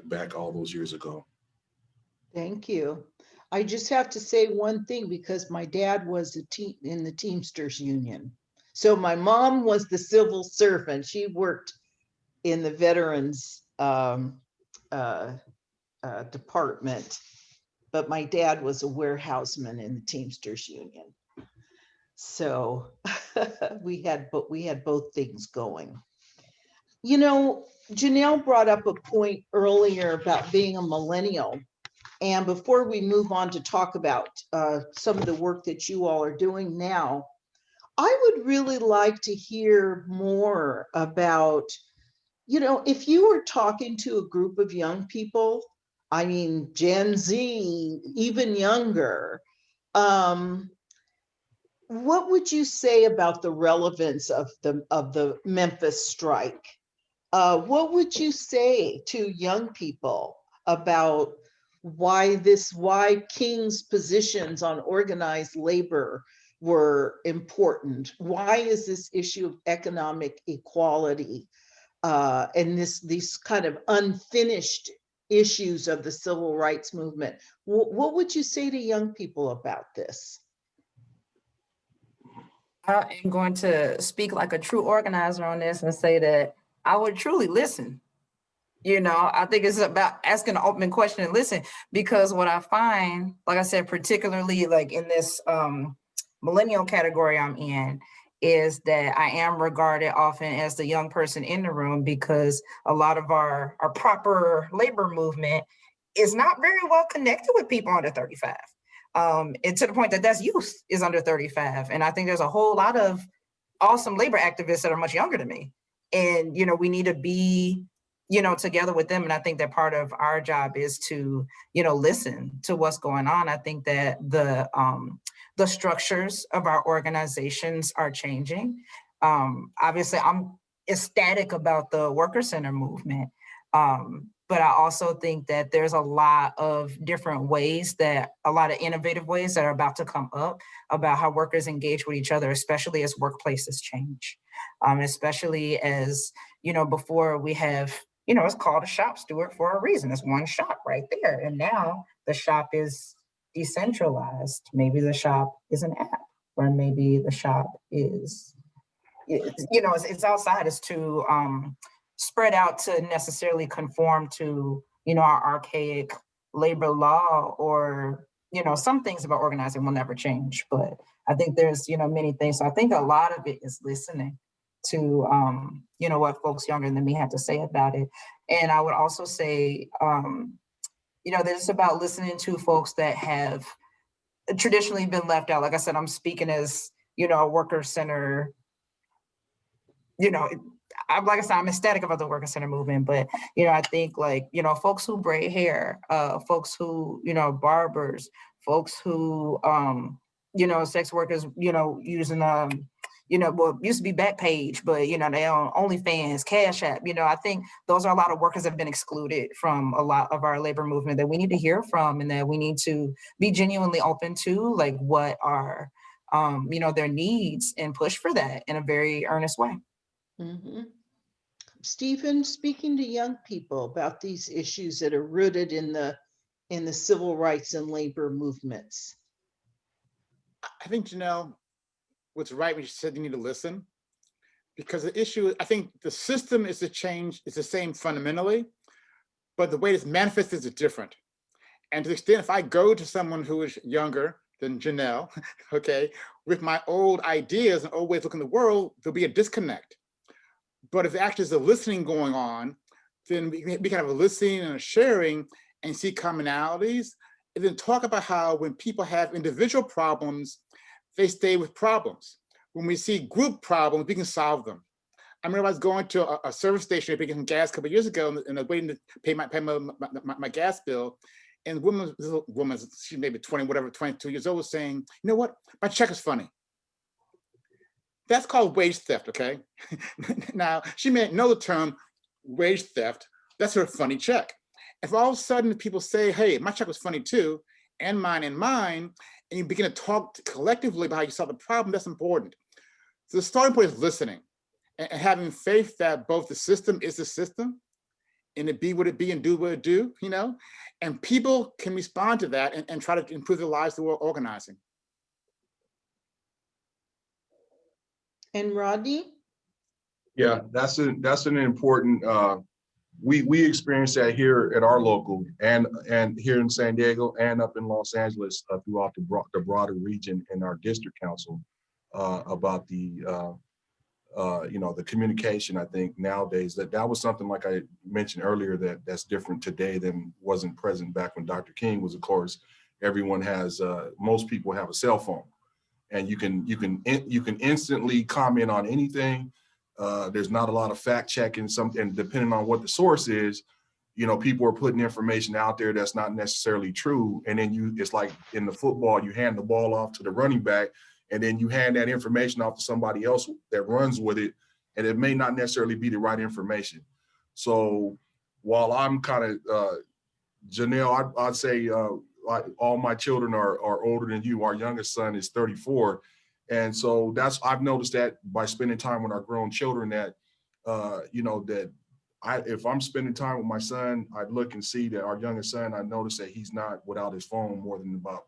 back all those years ago. Thank you. I just have to say one thing, because my dad was in the Teamsters Union. So my mom was the civil servant. She worked in the veterans department, but my dad was a warehouseman in the Teamsters Union. So we had both things going. You know, Janel brought up a point earlier about being a millennial. And before we move on to talk about some of the work that you all are doing now, I would really like to hear more about, you know, if you were talking to a group of young people, I mean, Gen Z, even younger, what would you say about the relevance of the Memphis strike? What would you say to young people about why King's positions on organized labor were important? Why is this issue of economic equality and these kind of unfinished issues of the civil rights movement? What would you say to young people about this? I am going to speak like a true organizer on this and say that I would truly listen. You know, I think it's about asking an open question and listen, because what I find, like I said, particularly like in this millennial category I'm in, is that I am regarded often as the young person in the room, because a lot of our proper labor movement is not very well connected with people under 35. And to the point that's youth is under 35. And I think there's a whole lot of awesome labor activists that are much younger than me. And, you know, we need to be, you know, together with them. And I think that part of our job is to, you know, listen to what's going on. I think that the structures of our organizations are changing. Obviously, I'm ecstatic about the worker center movement. But I also think that there's a lot of different ways, a lot of innovative ways that are about to come up about how workers engage with each other, especially as workplaces change. Especially as, you know, before we have, you know, it's called a shop steward for a reason. It's one shop right there. And now the shop is decentralized. Maybe the shop is an app, or maybe the shop is, you know, it's outside. It's too spread out to necessarily conform to, you know, our archaic labor law, or, you know, some things about organizing will never change. But I think there's, you know, many things. So I think a lot of it is listening to, you know, what folks younger than me have to say about it. And I would also say, you know, there's about listening to folks that have traditionally been left out. Like I said, I'm speaking as, you know, a worker center, you know, like I said, I'm ecstatic about the worker center movement, but, you know, I think like, you know, folks who braid hair, folks who, you know, barbers, folks who, sex workers, using, well, it used to be Backpage, but, they on OnlyFans, Cash App, I think those are a lot of workers that have been excluded from a lot of our labor movement that we need to hear from, and that we need to be genuinely open to, like, what are, their needs, and push for that in a very earnest way. Mm-hmm. Stephen, speaking to young people about these issues that are rooted in the civil rights and labor movements. I think Janel was right when she said you need to listen, because the issue, I think the system is the same fundamentally, but the way it's manifested is different. And to the extent, if I go to someone who is younger than Janel, okay, with my old ideas and old ways of looking at the world, there'll be a disconnect. But if actually there's a listening going on, then we can have a listening and a sharing and see commonalities, and then talk about how when people have individual problems, they stay with problems. When we see group problems, we can solve them. I remember I was going to a service station to get some gas a couple of years ago, and I was waiting to pay my gas bill. And the woman, she maybe 22 years old, was saying, you know what, my check is funny. That's called wage theft, okay? Now, she may know the term wage theft. That's her funny check. If all of a sudden people say, hey, my check was funny too, and mine, and you begin to talk collectively about how you solve the problem, that's important. So the starting point is listening and having faith that both the system is the system, and it be what it be and do what it do, and people can respond to that and try to improve their lives through organizing. And Rodney? Yeah, that's an important, we experience that here at our local and here in San Diego and up in Los Angeles throughout the broader region in our district council about the communication. I think nowadays that was something, like I mentioned earlier, that's different today than wasn't present back when Dr. King was. Of course, everyone has, most people have a cell phone, and you can instantly comment on anything. There's not a lot of fact checking, and depending on what the source is, people are putting information out there that's not necessarily true. And then it's like in the football, you hand the ball off to the running back, and then you hand that information off to somebody else that runs with it, and it may not necessarily be the right information. So while I'm kind of, Janel, I'd say all my children are older than you. Our youngest son is 34. And so I've noticed that by spending time with our grown children that, if I'm spending time with my son, I look and see that our youngest son, I notice that he's not without his phone more than about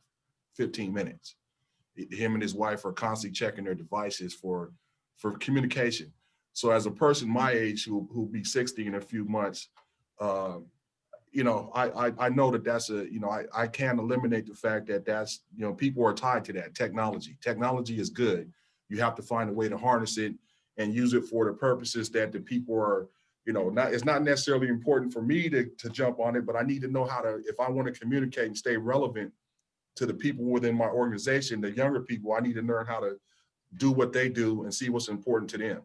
15 minutes. Him and his wife are constantly checking their devices for communication. So as a person my age who'll be 60 in a few months, I know that's I can't eliminate the fact that that's, people are tied to that technology. Technology is good. You have to find a way to harness it and use it for the purposes that the people are, it's not necessarily important for me to jump on it, but I need to know how to, if I want to communicate and stay relevant to the people within my organization, the younger people, I need to learn how to do what they do and see what's important to them.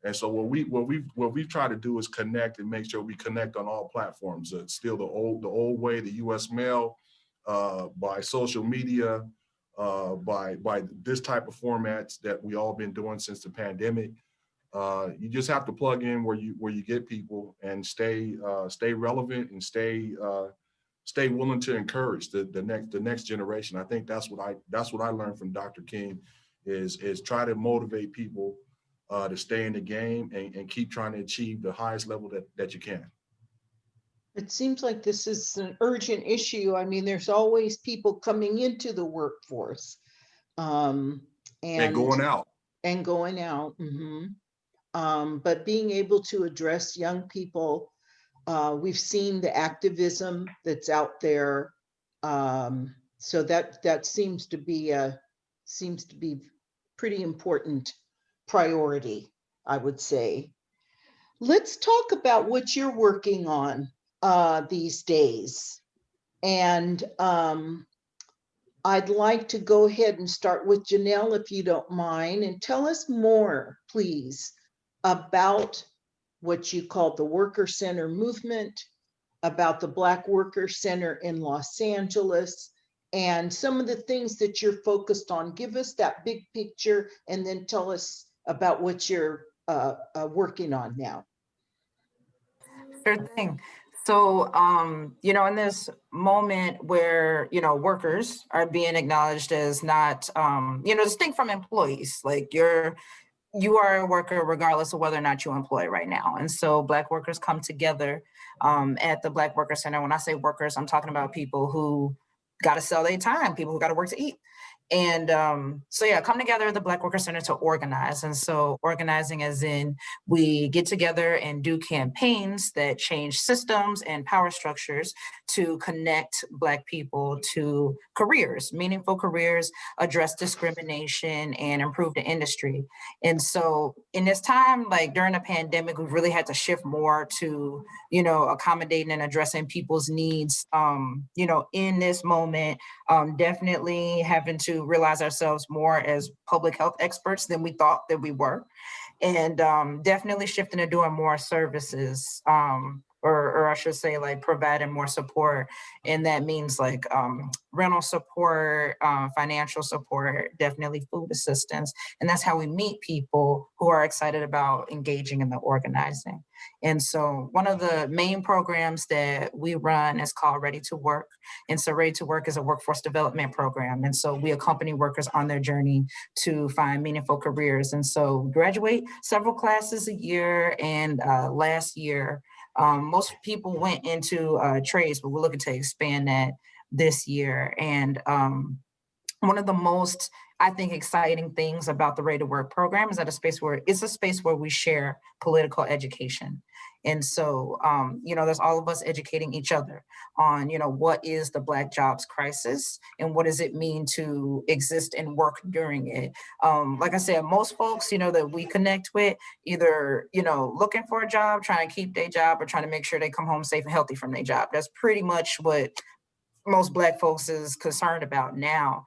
And so what we try to do is connect and make sure we connect on all platforms. Still the old way, the U.S. mail, by social media, by this type of formats that we all been doing since the pandemic. You just have to plug in where you get people and stay relevant and stay willing to encourage the next generation. I think that's what I learned from Dr. King is try to motivate people to stay in the game and keep trying to achieve the highest level that you can. It seems like this is an urgent issue. I mean, there's always people coming into the workforce and going out. Mm-hmm. But being able to address young people, we've seen the activism that's out there. So that seems to be pretty important priority, I would say. Let's talk about what you're working on these days. And I'd like to go ahead and start with Janel, if you don't mind, and tell us more, please, about what you call the Worker Center movement, about the Black Worker Center in Los Angeles, and some of the things that you're focused on. Give us that big picture and then tell us about what you're working on now. Sure thing. So, in this moment where, workers are being acknowledged as not, distinct from employees, like you are a worker regardless of whether or not you employ right now. And so Black workers come together at the Black Worker Center. When I say workers, I'm talking about people who got to sell their time, people who got to work to eat. And come together at the Black Worker Center to organize. And so organizing as in we get together and do campaigns that change systems and power structures to connect Black people to careers, meaningful careers, address discrimination, and improve the industry. And so in this time, like during the pandemic, we've really had to shift more to, accommodating and addressing people's needs, in this moment, definitely having to realize ourselves more as public health experts than we thought that we were, and definitely shifting to doing more services, or I should say like providing more support. And that means like rental support, financial support, definitely food assistance. And that's how we meet people who are excited about engaging in the organizing. And so one of the main programs that we run is called Ready to Work. And so Ready to Work is a workforce development program. And so we accompany workers on their journey to find meaningful careers. And so we graduate several classes a year. And last year, most people went into trades, but we're looking to expand that this year. And one of the most, I think, exciting things about the Ready to Work program is that it's a space where we share political education. And so, there's all of us educating each other on, what is the Black jobs crisis and what does it mean to exist and work during it. Like I said, most folks, that we connect with either, looking for a job, trying to keep their job, or trying to make sure they come home safe and healthy from their job. That's pretty much what most Black folks is concerned about now.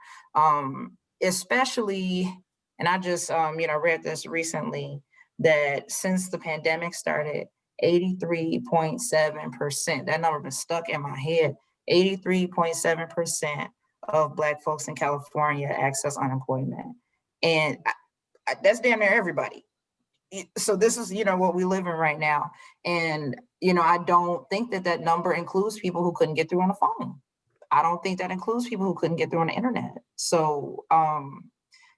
Especially, and I just, read this recently, that since the pandemic started, 83.7%, that number been stuck in my head, 83.7% of Black folks in California access unemployment. And that's damn near everybody. So this is, what we live in right now. And, I don't think that number includes people who couldn't get through on the phone. I don't think that includes people who couldn't get through on the internet. So,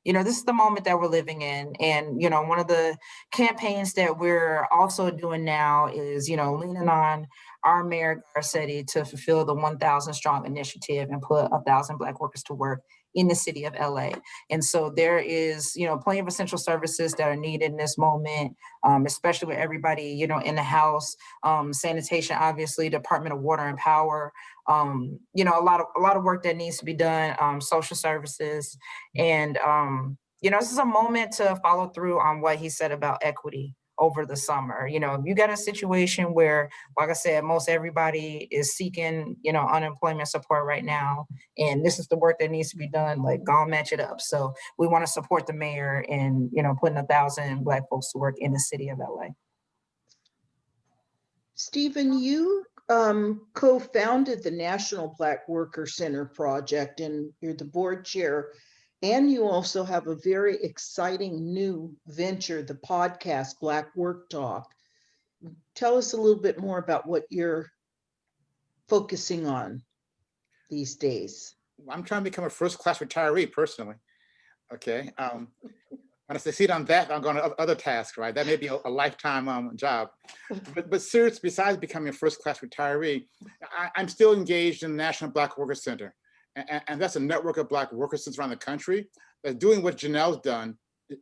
this is the moment that we're living in. And, one of the campaigns that we're also doing now is, leaning on our Mayor Garcetti to fulfill the 1,000 Strong initiative and put 1,000 Black workers to work in the city of LA. And so there is, plenty of essential services that are needed in this moment, especially with everybody, in the house, sanitation, obviously, Department of Water and Power, a lot of work that needs to be done, social services. And, this is a moment to follow through on what he said about equity over the summer. If you got a situation where, like I said, most everybody is seeking, unemployment support right now, and this is the work that needs to be done, like, go match it up. So we want to support the mayor in, putting 1,000 Black folks to work in the city of LA. Stephen, you co-founded the National Black Worker Center project, and you're the board chair. And you also have a very exciting new venture, the podcast, Black Work Talk. Tell us a little bit more about what you're focusing on these days. I'm trying to become a first-class retiree personally. Okay. When I succeed on that, I'm going to other tasks, right? That may be a lifetime job. But seriously, besides becoming a first-class retiree, I'm still engaged in the National Black Worker Center. And that's a network of Black worker centers around the country that's doing what Janel's done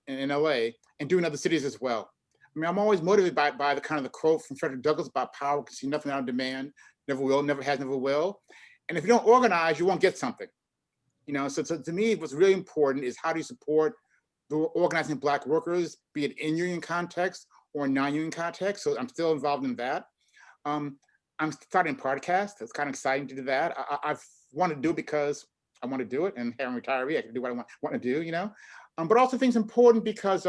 in LA and doing other cities as well. I mean, I'm always motivated by the kind of the quote from Frederick Douglass about power can see nothing out of demand, never will, never has, never will. And if you don't organize, you won't get something. So to me, what's really important is how do you support the organizing Black workers, be it in union context or non-union context. So I'm still involved in that. I'm starting a podcast. It's kind of exciting to do that. I've want to do it because I want to do it, and having a retiree, I can do what I want to do, but also think it's important because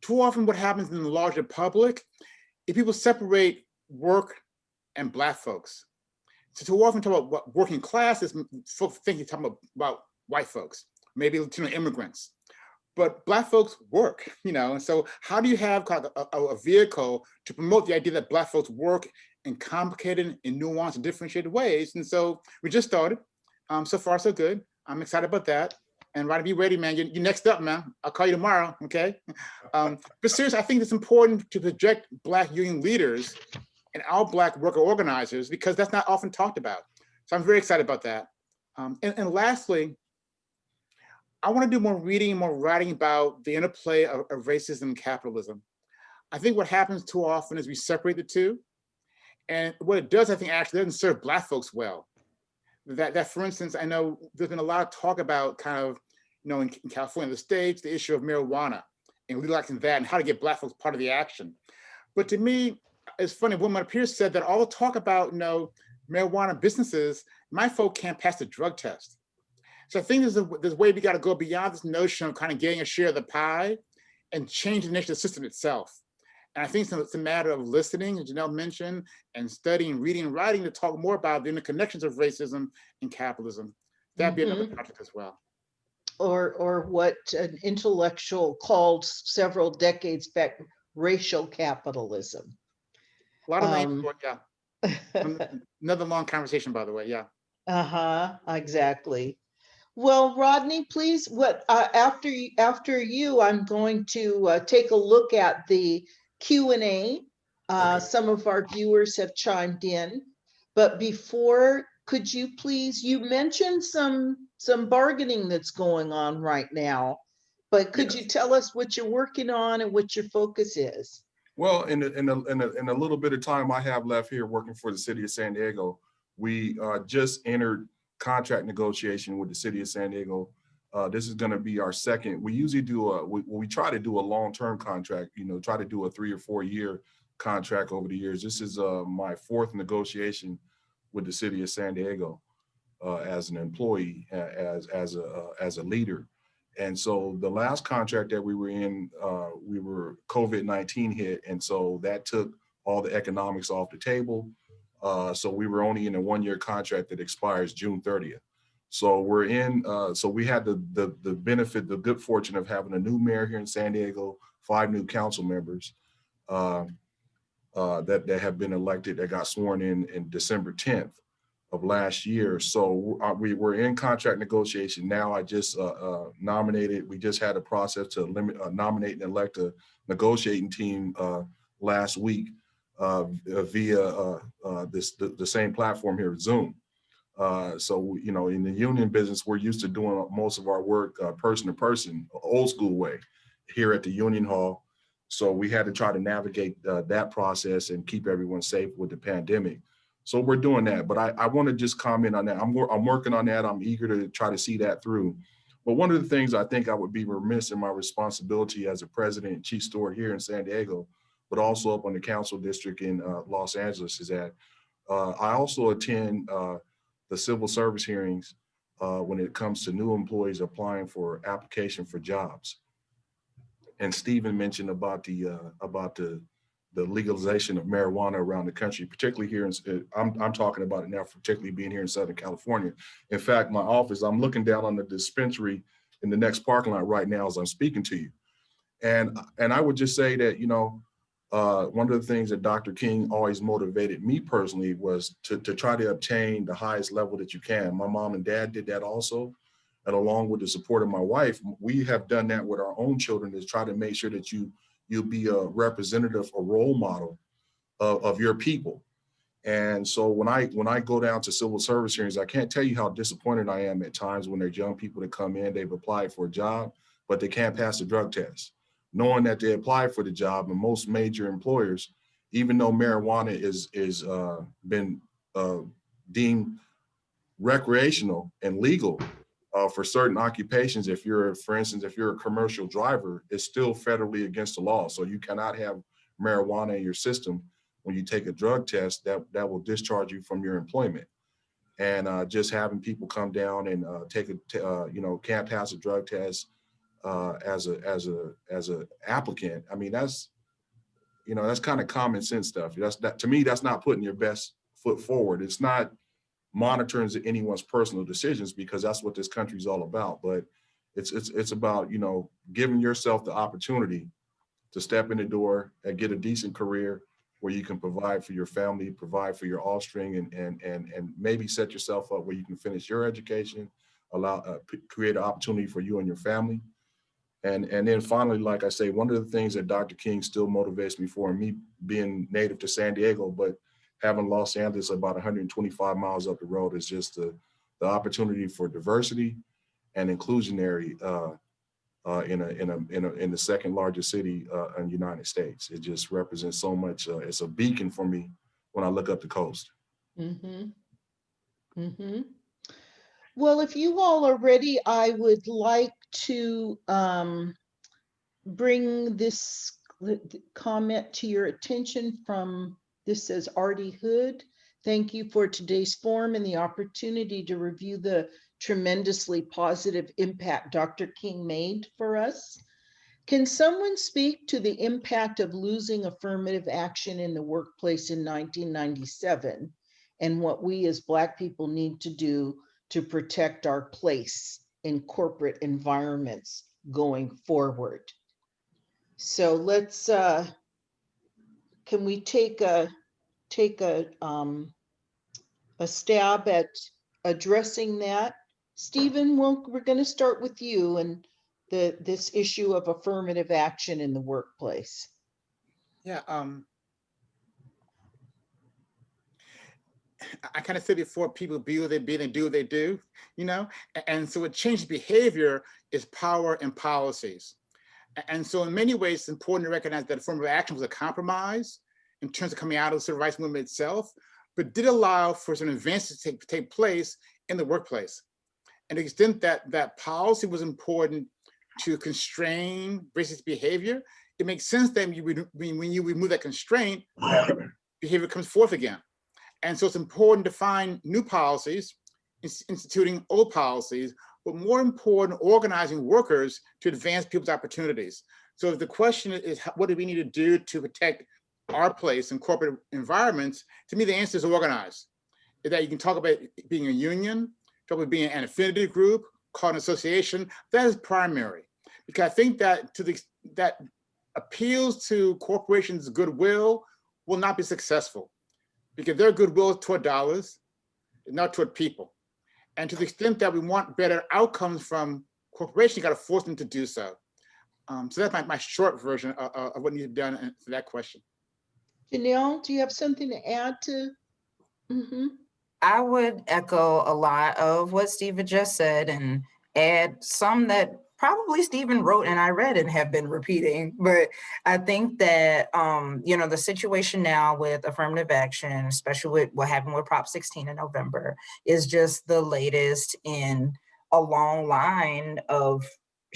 too often what happens in the larger public, if people separate work and Black folks, So too often talk about what working class is, folks think you're talking about white folks, maybe Latino immigrants, but Black folks work, and so how do you have kind of a vehicle to promote the idea that Black folks work in complicated and nuanced and differentiated ways? And so we just started. So far, so good. I'm excited about that. And Rodney, be ready, man. You next up, man. I'll call you tomorrow, okay? But seriously, I think it's important to project Black union leaders and our Black worker organizers, because that's not often talked about. So I'm very excited about that. And lastly, I want to do more reading and more writing about the interplay of racism and capitalism. I think what happens too often is we separate the two. And what it does, I think, actually doesn't serve Black folks well. That for instance, I know there's been a lot of talk about kind of, in California, the States, the issue of marijuana and legalizing that and how to get Black folks part of the action. But to me, it's funny, when my peers said that all the talk about, marijuana businesses, my folk can't pass the drug test. So I think there's a way we got to go beyond this notion of kind of getting a share of the pie and change the nature of the system itself. And I think it's a matter of listening, as Janel mentioned, and studying, reading, and writing to talk more about the interconnections of racism and capitalism. That'd be another project as well. Or what an intellectual called several decades back, racial capitalism. A lot of names for it, yeah. Another long conversation, by the way, yeah. Exactly. Well, Rodney, please, after you, I'm going to take a look at the Q&A. Okay. Some of our viewers have chimed in, but before, could you please, you mentioned some bargaining that's going on right now, but could you tell us what you're working on and what your focus is? Well, in a little bit of time I have left here working for the city of San Diego, we just entered contract negotiation with the city of San Diego. This is going to be our second. We usually do we try to do a long-term contract, try to do a 3 or 4 year contract over the years. This is my fourth negotiation with the city of San Diego as an employee, as a leader. And so the last contract that we were in, we were COVID-19 hit, and so that took all the economics off the table. So we were only in a 1 year contract that expires June 30th. So we're in, so we had the benefit, the good fortune of having a new mayor here in San Diego, 5 new council members that have been elected, that got sworn in December 10th of last year. So we were in contract negotiation. Now I just nominated, we just had a process to nominate and elect a negotiating team last week via the same platform here, Zoom. So, in the union business, we're used to doing most of our work person to person, old school way here at the Union Hall. So we had to try to navigate that process and keep everyone safe with the pandemic. So we're doing that, but I want to just comment on that. I'm working on that. I'm eager to try to see that through. But one of the things I think I would be remiss in my responsibility as a president and chief steward here in San Diego, but also up on the council district in Los Angeles, is that I also attend the civil service hearings when it comes to new employees applying for application for jobs. And Stephen mentioned about the legalization of marijuana around the country, particularly here in, I'm talking about it now, particularly being here in Southern California. In fact, my office, I'm looking down on the dispensary in the next parking lot right now as I'm speaking to you. And I would just say that, one of the things that Dr. King always motivated me personally was to try to obtain the highest level that you can. My mom and dad did that also. And along with the support of my wife, we have done that with our own children, to try to make sure that you'll be a representative, a role model of your people. And so when I go down to civil service hearings, I can't tell you how disappointed I am at times when there's young people that come in, they've applied for a job, but they can't pass the drug test, knowing that they applied for the job. And most major employers, even though marijuana is been deemed recreational and legal for certain occupations, for instance, if you're a commercial driver, it's still federally against the law. So you cannot have marijuana in your system when you take a drug test that will discharge you from your employment. And just having people come down and can't pass a drug test as a applicant, I mean, that's kind of common sense stuff. To me, that's not putting your best foot forward. It's not monitoring anyone's personal decisions, because that's what this country is all about. But it's about, you know, giving yourself the opportunity to step in the door and get a decent career where you can provide for your family, provide for your offspring, and maybe set yourself up where you can finish your education, create an opportunity for you and your family. And then finally, like I say, one of the things that Dr. King still motivates me for, and me being native to San Diego, but having Los Angeles about 125 miles up the road, is just the opportunity for diversity and inclusionary in the second largest city in the United States. It just represents so much. It's a beacon for me when I look up the coast. Mm-hmm. Mm-hmm. Well, if you all are ready, I would like to bring this comment to your attention from, this says Artie Hood. Thank you for today's forum and the opportunity to review the tremendously positive impact Dr. King made for us. Can someone speak to the impact of losing affirmative action in the workplace in 1997 and what we as Black people need to do to protect our place in corporate environments going forward? So let's, can we take a stab at addressing that? Stephen, we're going to start with you and this issue of affirmative action in the workplace. Yeah, I kind of said before, people be what they be and do what they do, you know? And so what changes behavior is power and policies. And so in many ways, it's important to recognize that affirmative action was a compromise in terms of coming out of the civil rights movement itself, but did allow for some advances to take place in the workplace. And to the extent that policy was important to constrain racist behavior, it makes sense that when you remove that constraint, behavior comes forth again. And so it's important to find new policies, instituting old policies, but more important, organizing workers to advance people's opportunities. So if the question is, what do we need to do to protect our place in corporate environments? To me, the answer is organize. Is that you can talk about being a union, talk about being an affinity group, call an association. That is primary, because I think that that appeals to corporations' goodwill will not be successful, because their goodwill is toward dollars, not toward people. And to the extent that we want better outcomes from corporations, you got to force them to do so. So that's my short version of what needs to be done for that question. Janelle, do you have something to add to? Mm-hmm. I would echo a lot of what Stephen just said and add some that probably Stephen wrote and I read and have been repeating. But I think that, you know, the situation now with affirmative action, especially with what happened with Prop 16 in November, is just the latest in a long line of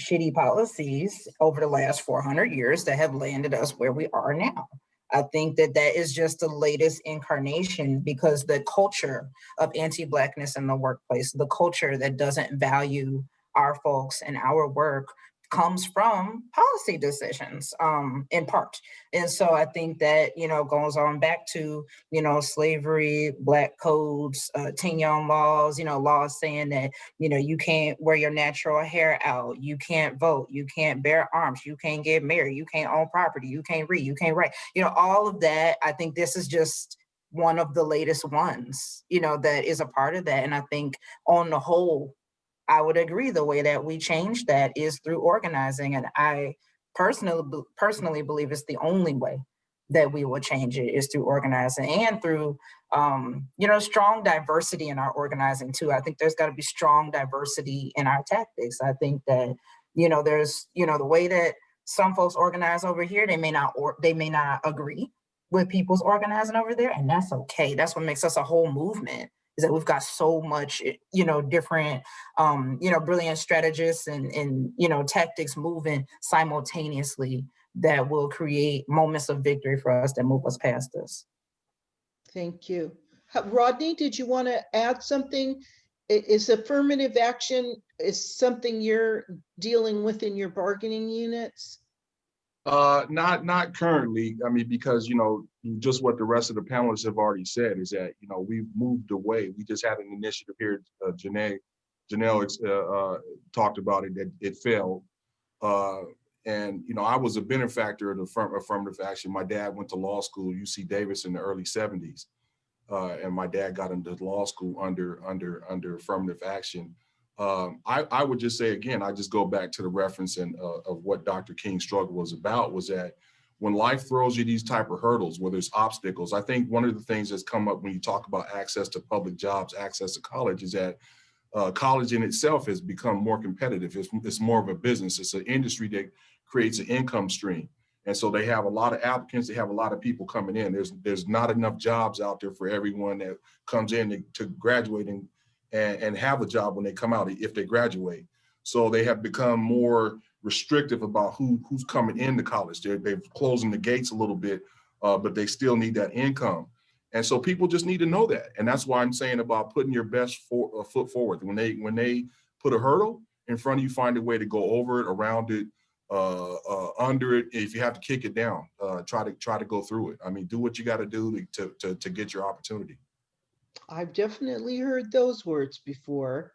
shitty policies over the last 400 years that have landed us where we are now. I think that is just the latest incarnation, because the culture of anti-Blackness in the workplace, the culture that doesn't value our folks and our work, comes from policy decisions in part. And so I think that, you know, goes on back to, you know, slavery, Black codes, Tignon laws, you know, laws saying that, you know, you can't wear your natural hair out, you can't vote, you can't bear arms, you can't get married, you can't own property, you can't read, you can't write, you know, all of that. I think this is just one of the latest ones, you know, that is a part of that. And I think on the whole, I would agree the way that we change that is through organizing. And I personally believe it's the only way that we will change it is through organizing and through, you know, strong diversity in our organizing too. I think there's got to be strong diversity in our tactics. I think that, you know, there's, you know, the way that some folks organize over here, they may not agree with people's organizing over there. And that's okay. That's what makes us a whole movement. Is that we've got so much, you know, different, you know, brilliant strategists and, you know, tactics moving simultaneously that will create moments of victory for us that move us past this. Thank you. Rodney, did you want to add something? Is affirmative action is something you're dealing with in your bargaining units? Not currently. I mean, because, just what the rest of the panelists have already said is that, we've moved away. We just had an initiative here. Janelle talked about it, that it failed. And, I was a benefactor of the affirmative action. My dad went to law school, UC Davis, in the early 70s. And my dad got into law school under affirmative action. I would just say, again, I just go back to the reference of what Dr. King's struggle was about, was that when life throws you these type of hurdles, where there's obstacles, I think one of the things that's come up when you talk about access to public jobs, access to college, is that college in itself has become more competitive. It's more of a business. It's an industry that creates an income stream. And so they have a lot of applicants. They have a lot of people coming in. There's not enough jobs out there for everyone that comes in to graduate and have a job when they come out, if they graduate. So they have become more restrictive about who's coming into college. They're closing the gates a little bit, but they still need that income. And so people just need to know that. And that's why I'm saying about putting your best foot forward. When they put a hurdle in front of you, find a way to go over it, around it, under it. If you have to kick it down, try to go through it. I mean, do what you got to do to get your opportunity. I've definitely heard those words before.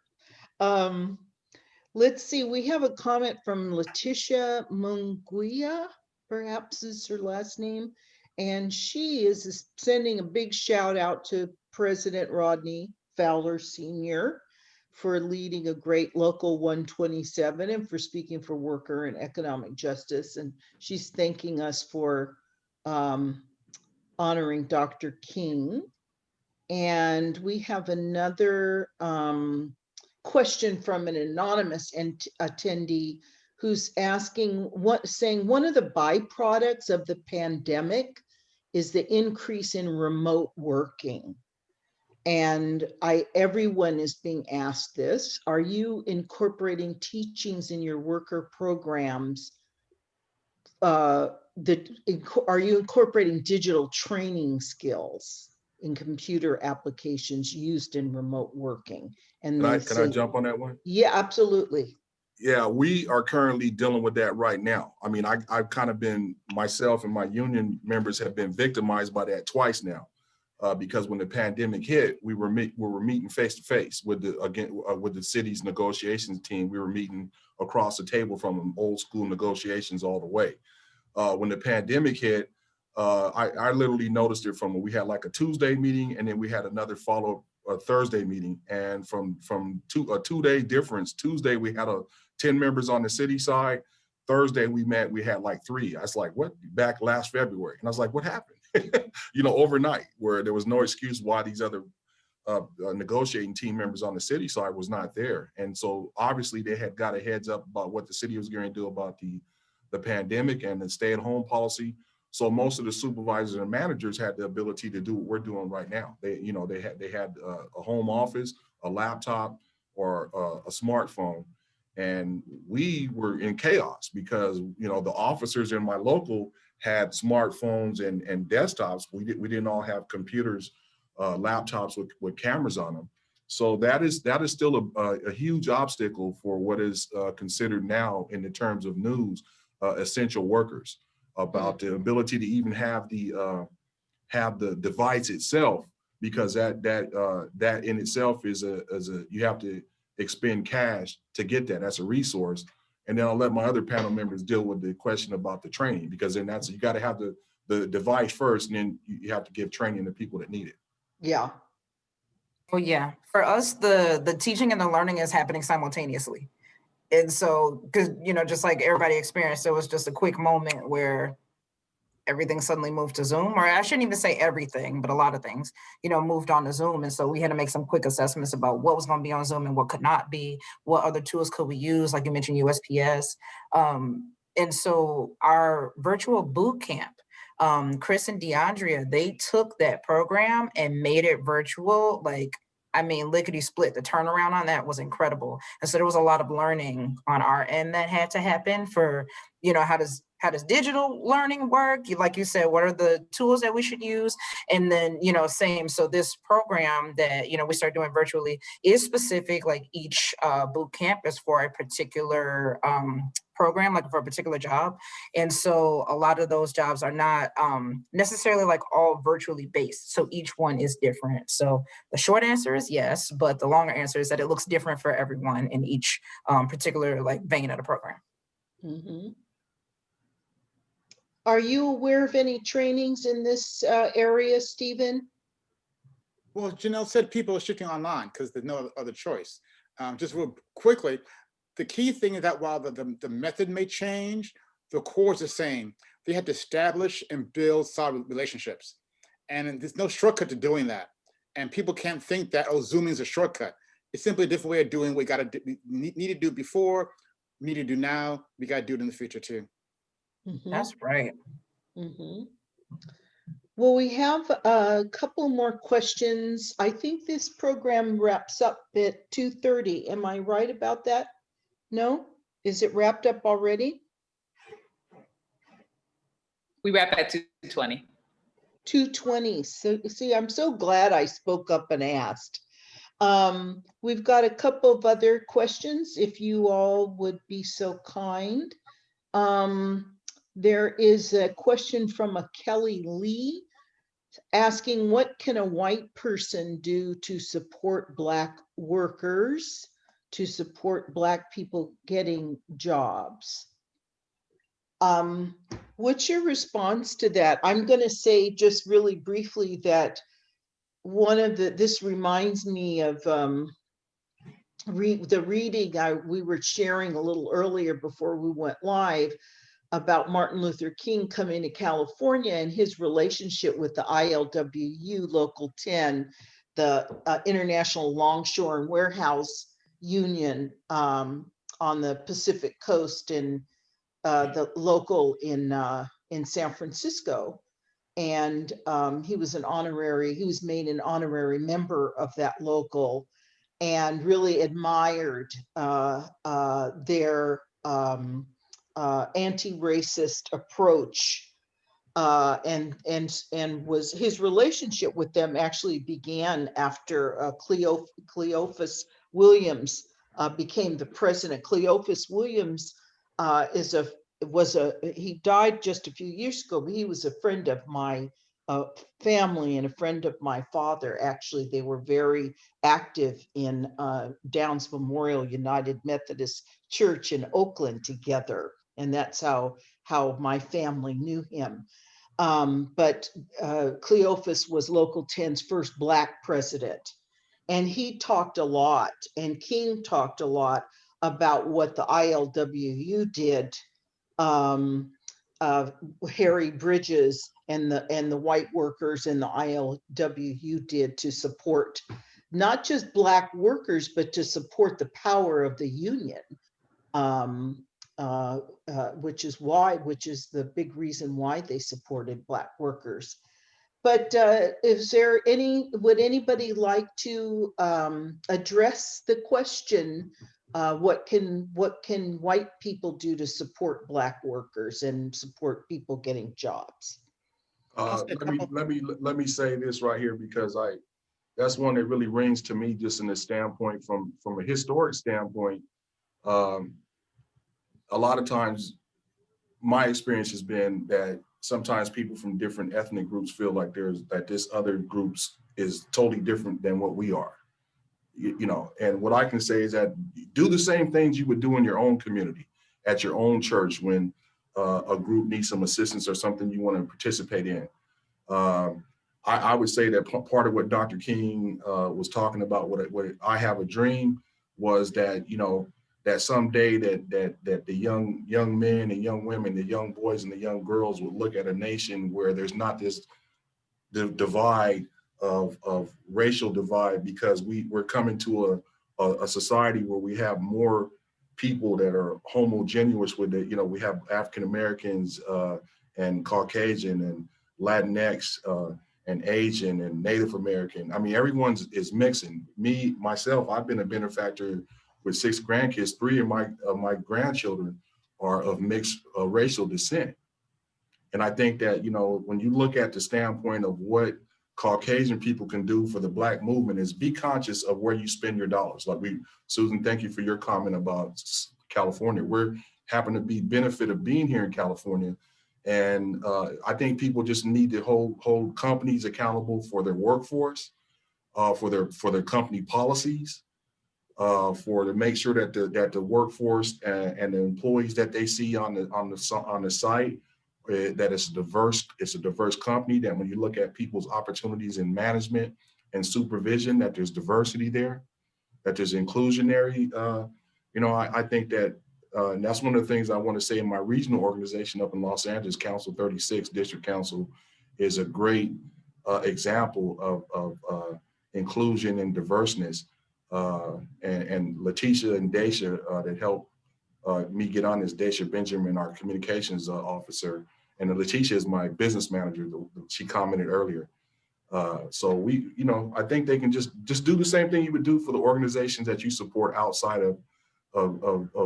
Let's see, we have a comment from Letitia Munguia, perhaps is her last name. And she is sending a big shout out to President Rodney Fowler Sr. for leading a great Local 127 and for speaking for worker and economic justice. And she's thanking us for honoring Dr. King. And we have another question from an anonymous attendee who's asking, saying one of the byproducts of the pandemic is the increase in remote working. And everyone is being asked this. Are you incorporating teachings in your worker programs? Are you incorporating digital training skills in computer applications used in remote working? And can I jump on that one? Yeah, absolutely. Yeah, we are currently dealing with that right now. I mean, I've kind of been, myself and my union members have been victimized by that twice now, because when the pandemic hit, we were meeting face to face with the city's negotiations team. We were meeting across the table from old school negotiations all the way. When the pandemic hit, I literally noticed it from when we had like a Tuesday meeting, and then we had another follow-up Thursday meeting, and from a 2-day difference. Tuesday we had 10 members on the city side. Thursday we had like 3. I was like, what? Back last February. And I was like, what happened? Overnight, where there was no excuse why these other negotiating team members on the city side was not there. And so obviously they had got a heads up about what the city was going to do about the pandemic and the stay-at-home policy. So most of the supervisors and managers had the ability to do what we're doing right now. They had a home office, a laptop, or a smartphone, and we were in chaos because the officers in my local had smartphones and desktops. We didn't all have computers, laptops with cameras on them. So that is still a huge obstacle for what is considered now in the terms of news essential workers, about the ability to even have the device itself, because that in itself is a you have to expend cash to get that. That's a resource. And then I'll let my other panel members deal with the question about the training, because then you got to have the device first, and then you have to give training to people that need it. Yeah. Well, yeah, for us, the teaching and the learning is happening simultaneously. And so, because, just like everybody experienced, there was just a quick moment where everything suddenly moved to Zoom, or I shouldn't even say everything, but a lot of things, moved on to Zoom. And so we had to make some quick assessments about what was going to be on Zoom and what could not be, what other tools could we use, like you mentioned, USPS. And so our virtual boot camp, Chris and DeAndrea, they took that program and made it virtual, lickety split. The turnaround on that was incredible. And so there was a lot of learning on our end that had to happen for, how does how does digital learning work? Like you said, what are the tools that we should use? And then, same. So this program that, we start doing virtually is specific, like each boot camp is for a particular program, like for a particular job. And so a lot of those jobs are not necessarily like all virtually based. So each one is different. So the short answer is yes, but the longer answer is that it looks different for everyone in each particular like vein of the program. Mm-hmm. Are you aware of any trainings in this area, Stephen? Well, Janelle said people are shifting online because there's no other choice. Just real quickly, the key thing is that while the method may change, the core is the same. They have to establish and build solid relationships. And there's no shortcut to doing that. And people can't think that, oh, Zooming is a shortcut. It's simply a different way of doing what we need to do before, we need to do now, we got to do it in the future too. Mm-hmm. That's right. Mm-hmm. Well, we have a couple more questions. I think this program wraps up at 2:30. Am I right about that? No? Is it wrapped up already? We wrap at 2:20. 2:20. So see, I'm so glad I spoke up and asked. We've got a couple of other questions, if you all would be so kind. There is a question from a Kelly Lee asking, what can a white person do to support Black workers, to support Black people getting jobs? What's your response to that? I'm going to say just really briefly that this reminds me of the reading we were sharing a little earlier before we went live about Martin Luther King coming to California and his relationship with the ILWU Local 10, the International Longshore and Warehouse Union on the Pacific Coast, and the local in San Francisco. And he was made an honorary member of that local, and really admired their anti-racist approach, and was his relationship with them actually began after Cleophas Williams became the president. Cleophas Williams he died just a few years ago, but he was a friend of my family and a friend of my father. Actually, they were very active in Downs Memorial United Methodist Church in Oakland together, and that's how my family knew him. But Cleophas was Local 10's first Black president, and he talked a lot, and King talked a lot about what the ILWU did. Harry Bridges and the white workers in the ILWU did to support not just Black workers, but to support the power of the union, which is the big reason why they supported Black workers. But would anybody like to address the question? What can white people do to support Black workers and support people getting jobs? Let me say this right here, because that's one that really rings to me, just in the standpoint from a historic standpoint. A lot of times my experience has been that sometimes people from different ethnic groups feel like this other groups is totally different than what we are. And what I can say is that do the same things you would do in your own community, at your own church, when a group needs some assistance or something you want to participate in. I would say that part of what Dr. King was talking about, what I have a dream, was that, that someday that the young men and young women, the young boys and the young girls would look at a nation where there's not this divide of racial divide, because we're coming to a society where we have more people that are homogeneous with it. We have African Americans and Caucasian and Latinx and Asian and Native American. I mean, everyone is mixing. Myself, I've been a benefactor with 6 grandkids. 3 of my grandchildren are of mixed racial descent. And I think that, you know, when you look at the standpoint of what Caucasian people can do for the Black movement is be conscious of where you spend your dollars. Like Susan, thank you for your comment about California. We're happen to be benefit of being here in California. And I think people just need to hold companies accountable for their workforce, for their company policies, to make sure that the workforce and the employees that they see on the site, that it's a diverse company, that when you look at people's opportunities in management and supervision, that there's diversity there, that there's inclusionary. I think that and that's one of the things I want to say in my regional organization up in Los Angeles, Council 36, District Council, is a great example of inclusion and diverseness. And Letitia and Daisha that helped me get on this, Daisha Benjamin, our communications officer, and Letitia is my business manager. She commented earlier. So we, I think they can just do the same thing you would do for the organizations that you support outside of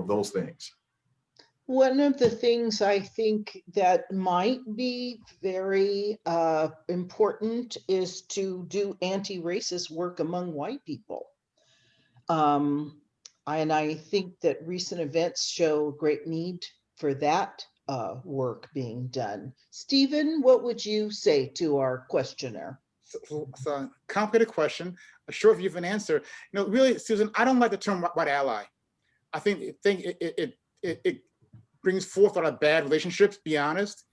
those things. One of the things I think that might be very important is to do anti-racist work among white people. And I think that recent events show great need for that work being done. Stephen, what would you say to our questioner? It's a complicated question, a short view of an answer. Really, Susan, I don't like the term white ally. I think it brings forth a lot of bad relationships, be honest.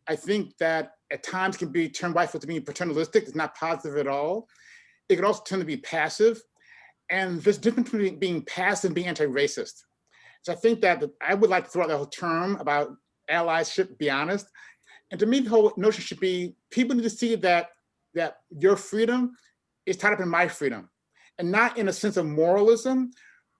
I think that at times can be termed white folks to be paternalistic. It's not positive at all. It can also tend to be passive. And there's a difference between being passive and being anti-racist. So I think that I would like to throw out the whole term about allyship, be honest. And to me, the whole notion should be, people need to see that your freedom is tied up in my freedom. And not in a sense of moralism,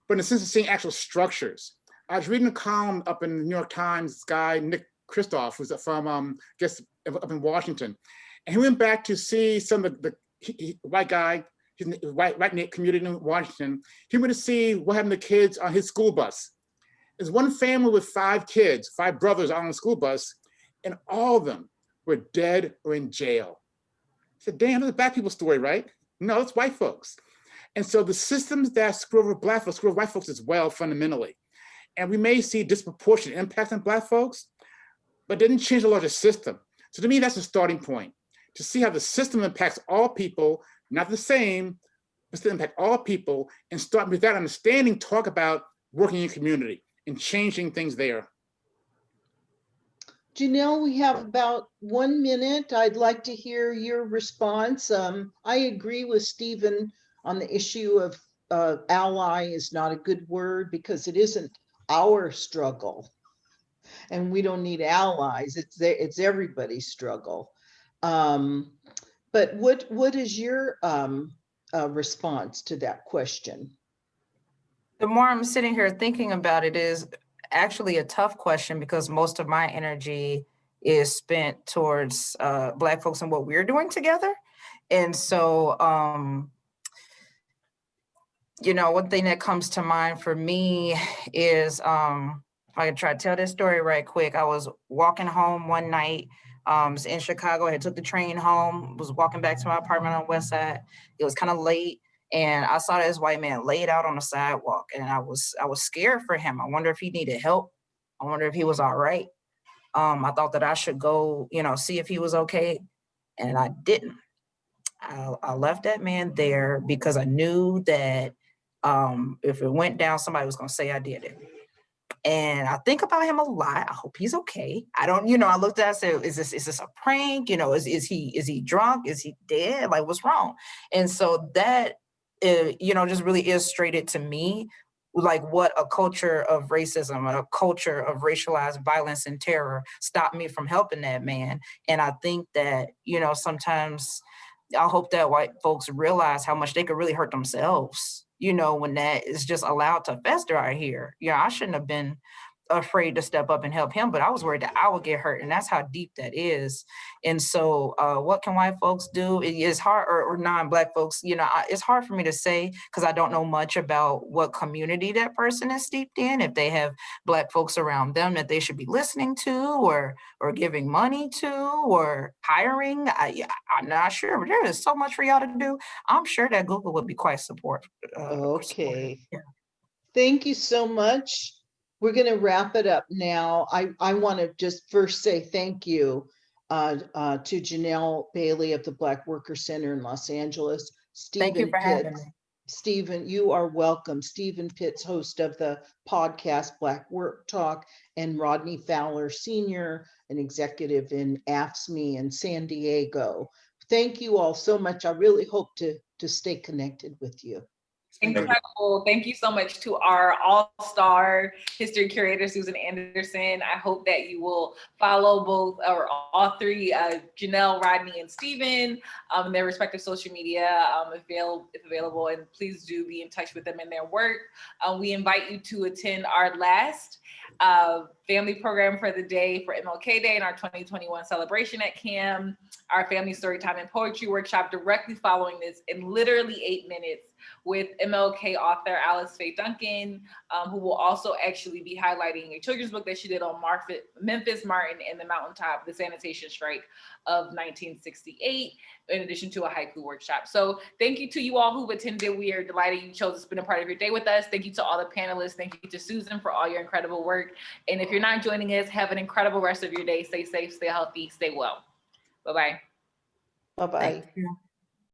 but in a sense of seeing actual structures. I was reading a column up in the New York Times, this guy, Nick Kristof, who's from, I guess, up in Washington. And he went back to see some of the white guy, his white community in Washington. He went to see what happened to kids on his school bus. There's one family with 5 kids, 5 brothers on the school bus, and all of them were dead or in jail. I said, damn, that's a Black people's story, right? No, it's white folks. And so the systems that screw over Black folks, screw over white folks as well, fundamentally. And we may see disproportionate impact on Black folks, but didn't change the larger system. So to me, that's a starting point, to see how the system impacts all people, not the same, but still impact all people, and start with that understanding, talk about working in community and changing things there. Janel, we have about 1 minute. I'd like to hear your response. I agree with Stephen on the issue of ally is not a good word because it isn't our struggle. And we don't need allies. It's everybody's struggle. But what is your response to that question? The more I'm sitting here thinking about it, is actually a tough question because most of my energy is spent towards Black folks and what we're doing together. And so, one thing that comes to mind for me is, if I can try to tell this story right quick. I was walking home one night in Chicago. I had took the train home, was walking back to my apartment on West Side. It was kind of late. And I saw this white man laid out on the sidewalk, and I was scared for him. I wonder if he needed help. I wonder if he was all right. I thought that I should go, see if he was okay, and I didn't. I left that man there because I knew that if it went down, somebody was going to say I did it. And I think about him a lot. I hope he's okay. I don't, I looked at it, I said, is this a prank? Is he drunk? Is he dead? Like, what's wrong? And so that, just really illustrated to me, like, what a culture of racism, a culture of racialized violence and terror stopped me from helping that man. And I think that, sometimes I hope that white folks realize how much they could really hurt themselves, when that is just allowed to fester out here. I shouldn't have been afraid to step up and help him, but I was worried that I would get hurt, and that's how deep that is. And so what can white folks do? It is hard, or non-Black folks, it's hard for me to say because I don't know much about what community that person is steeped in, if they have Black folks around them that they should be listening to or giving money to or hiring. I'm not sure, but there is so much for y'all to do. I'm sure that Google would be quite supportive. Okay. Yeah. Thank you so much. We're going to wrap it up now. I want to just first say thank you to Janel Bailey of the Black Worker Center in Los Angeles. Thank you Stephen for having Pitts. me. Stephen, you are welcome. Stephen Pitts, host of the podcast Black Work Talk, and Rodney Fowler Sr., an executive in AFSCME in San Diego. Thank you all so much. I really hope to stay connected with you. Incredible. Thank you so much to our all-star history curator, Susan Anderson. I hope that you will follow both or all three, Janel, Rodney, and Stephen, in their respective social media if available, and please do be in touch with them in their work. We invite you to attend our last family program for the day for MLK Day and our 2021 celebration at CAAM, our family storytime and poetry workshop directly following this in literally 8 minutes with MLK author Alice Faye Duncan, who will also actually be highlighting a children's book that she did on Memphis, Martin, and the Mountaintop, the sanitation strike of 1968, in addition to a haiku workshop. So thank you to you all who've attended. We are delighted you chose to spend a part of your day with us. Thank you to all the panelists. Thank you to Susan for all your incredible work. And if you're not joining us, have an incredible rest of your day. Stay safe, stay healthy, stay well. Bye-bye. Bye-bye. Thank you.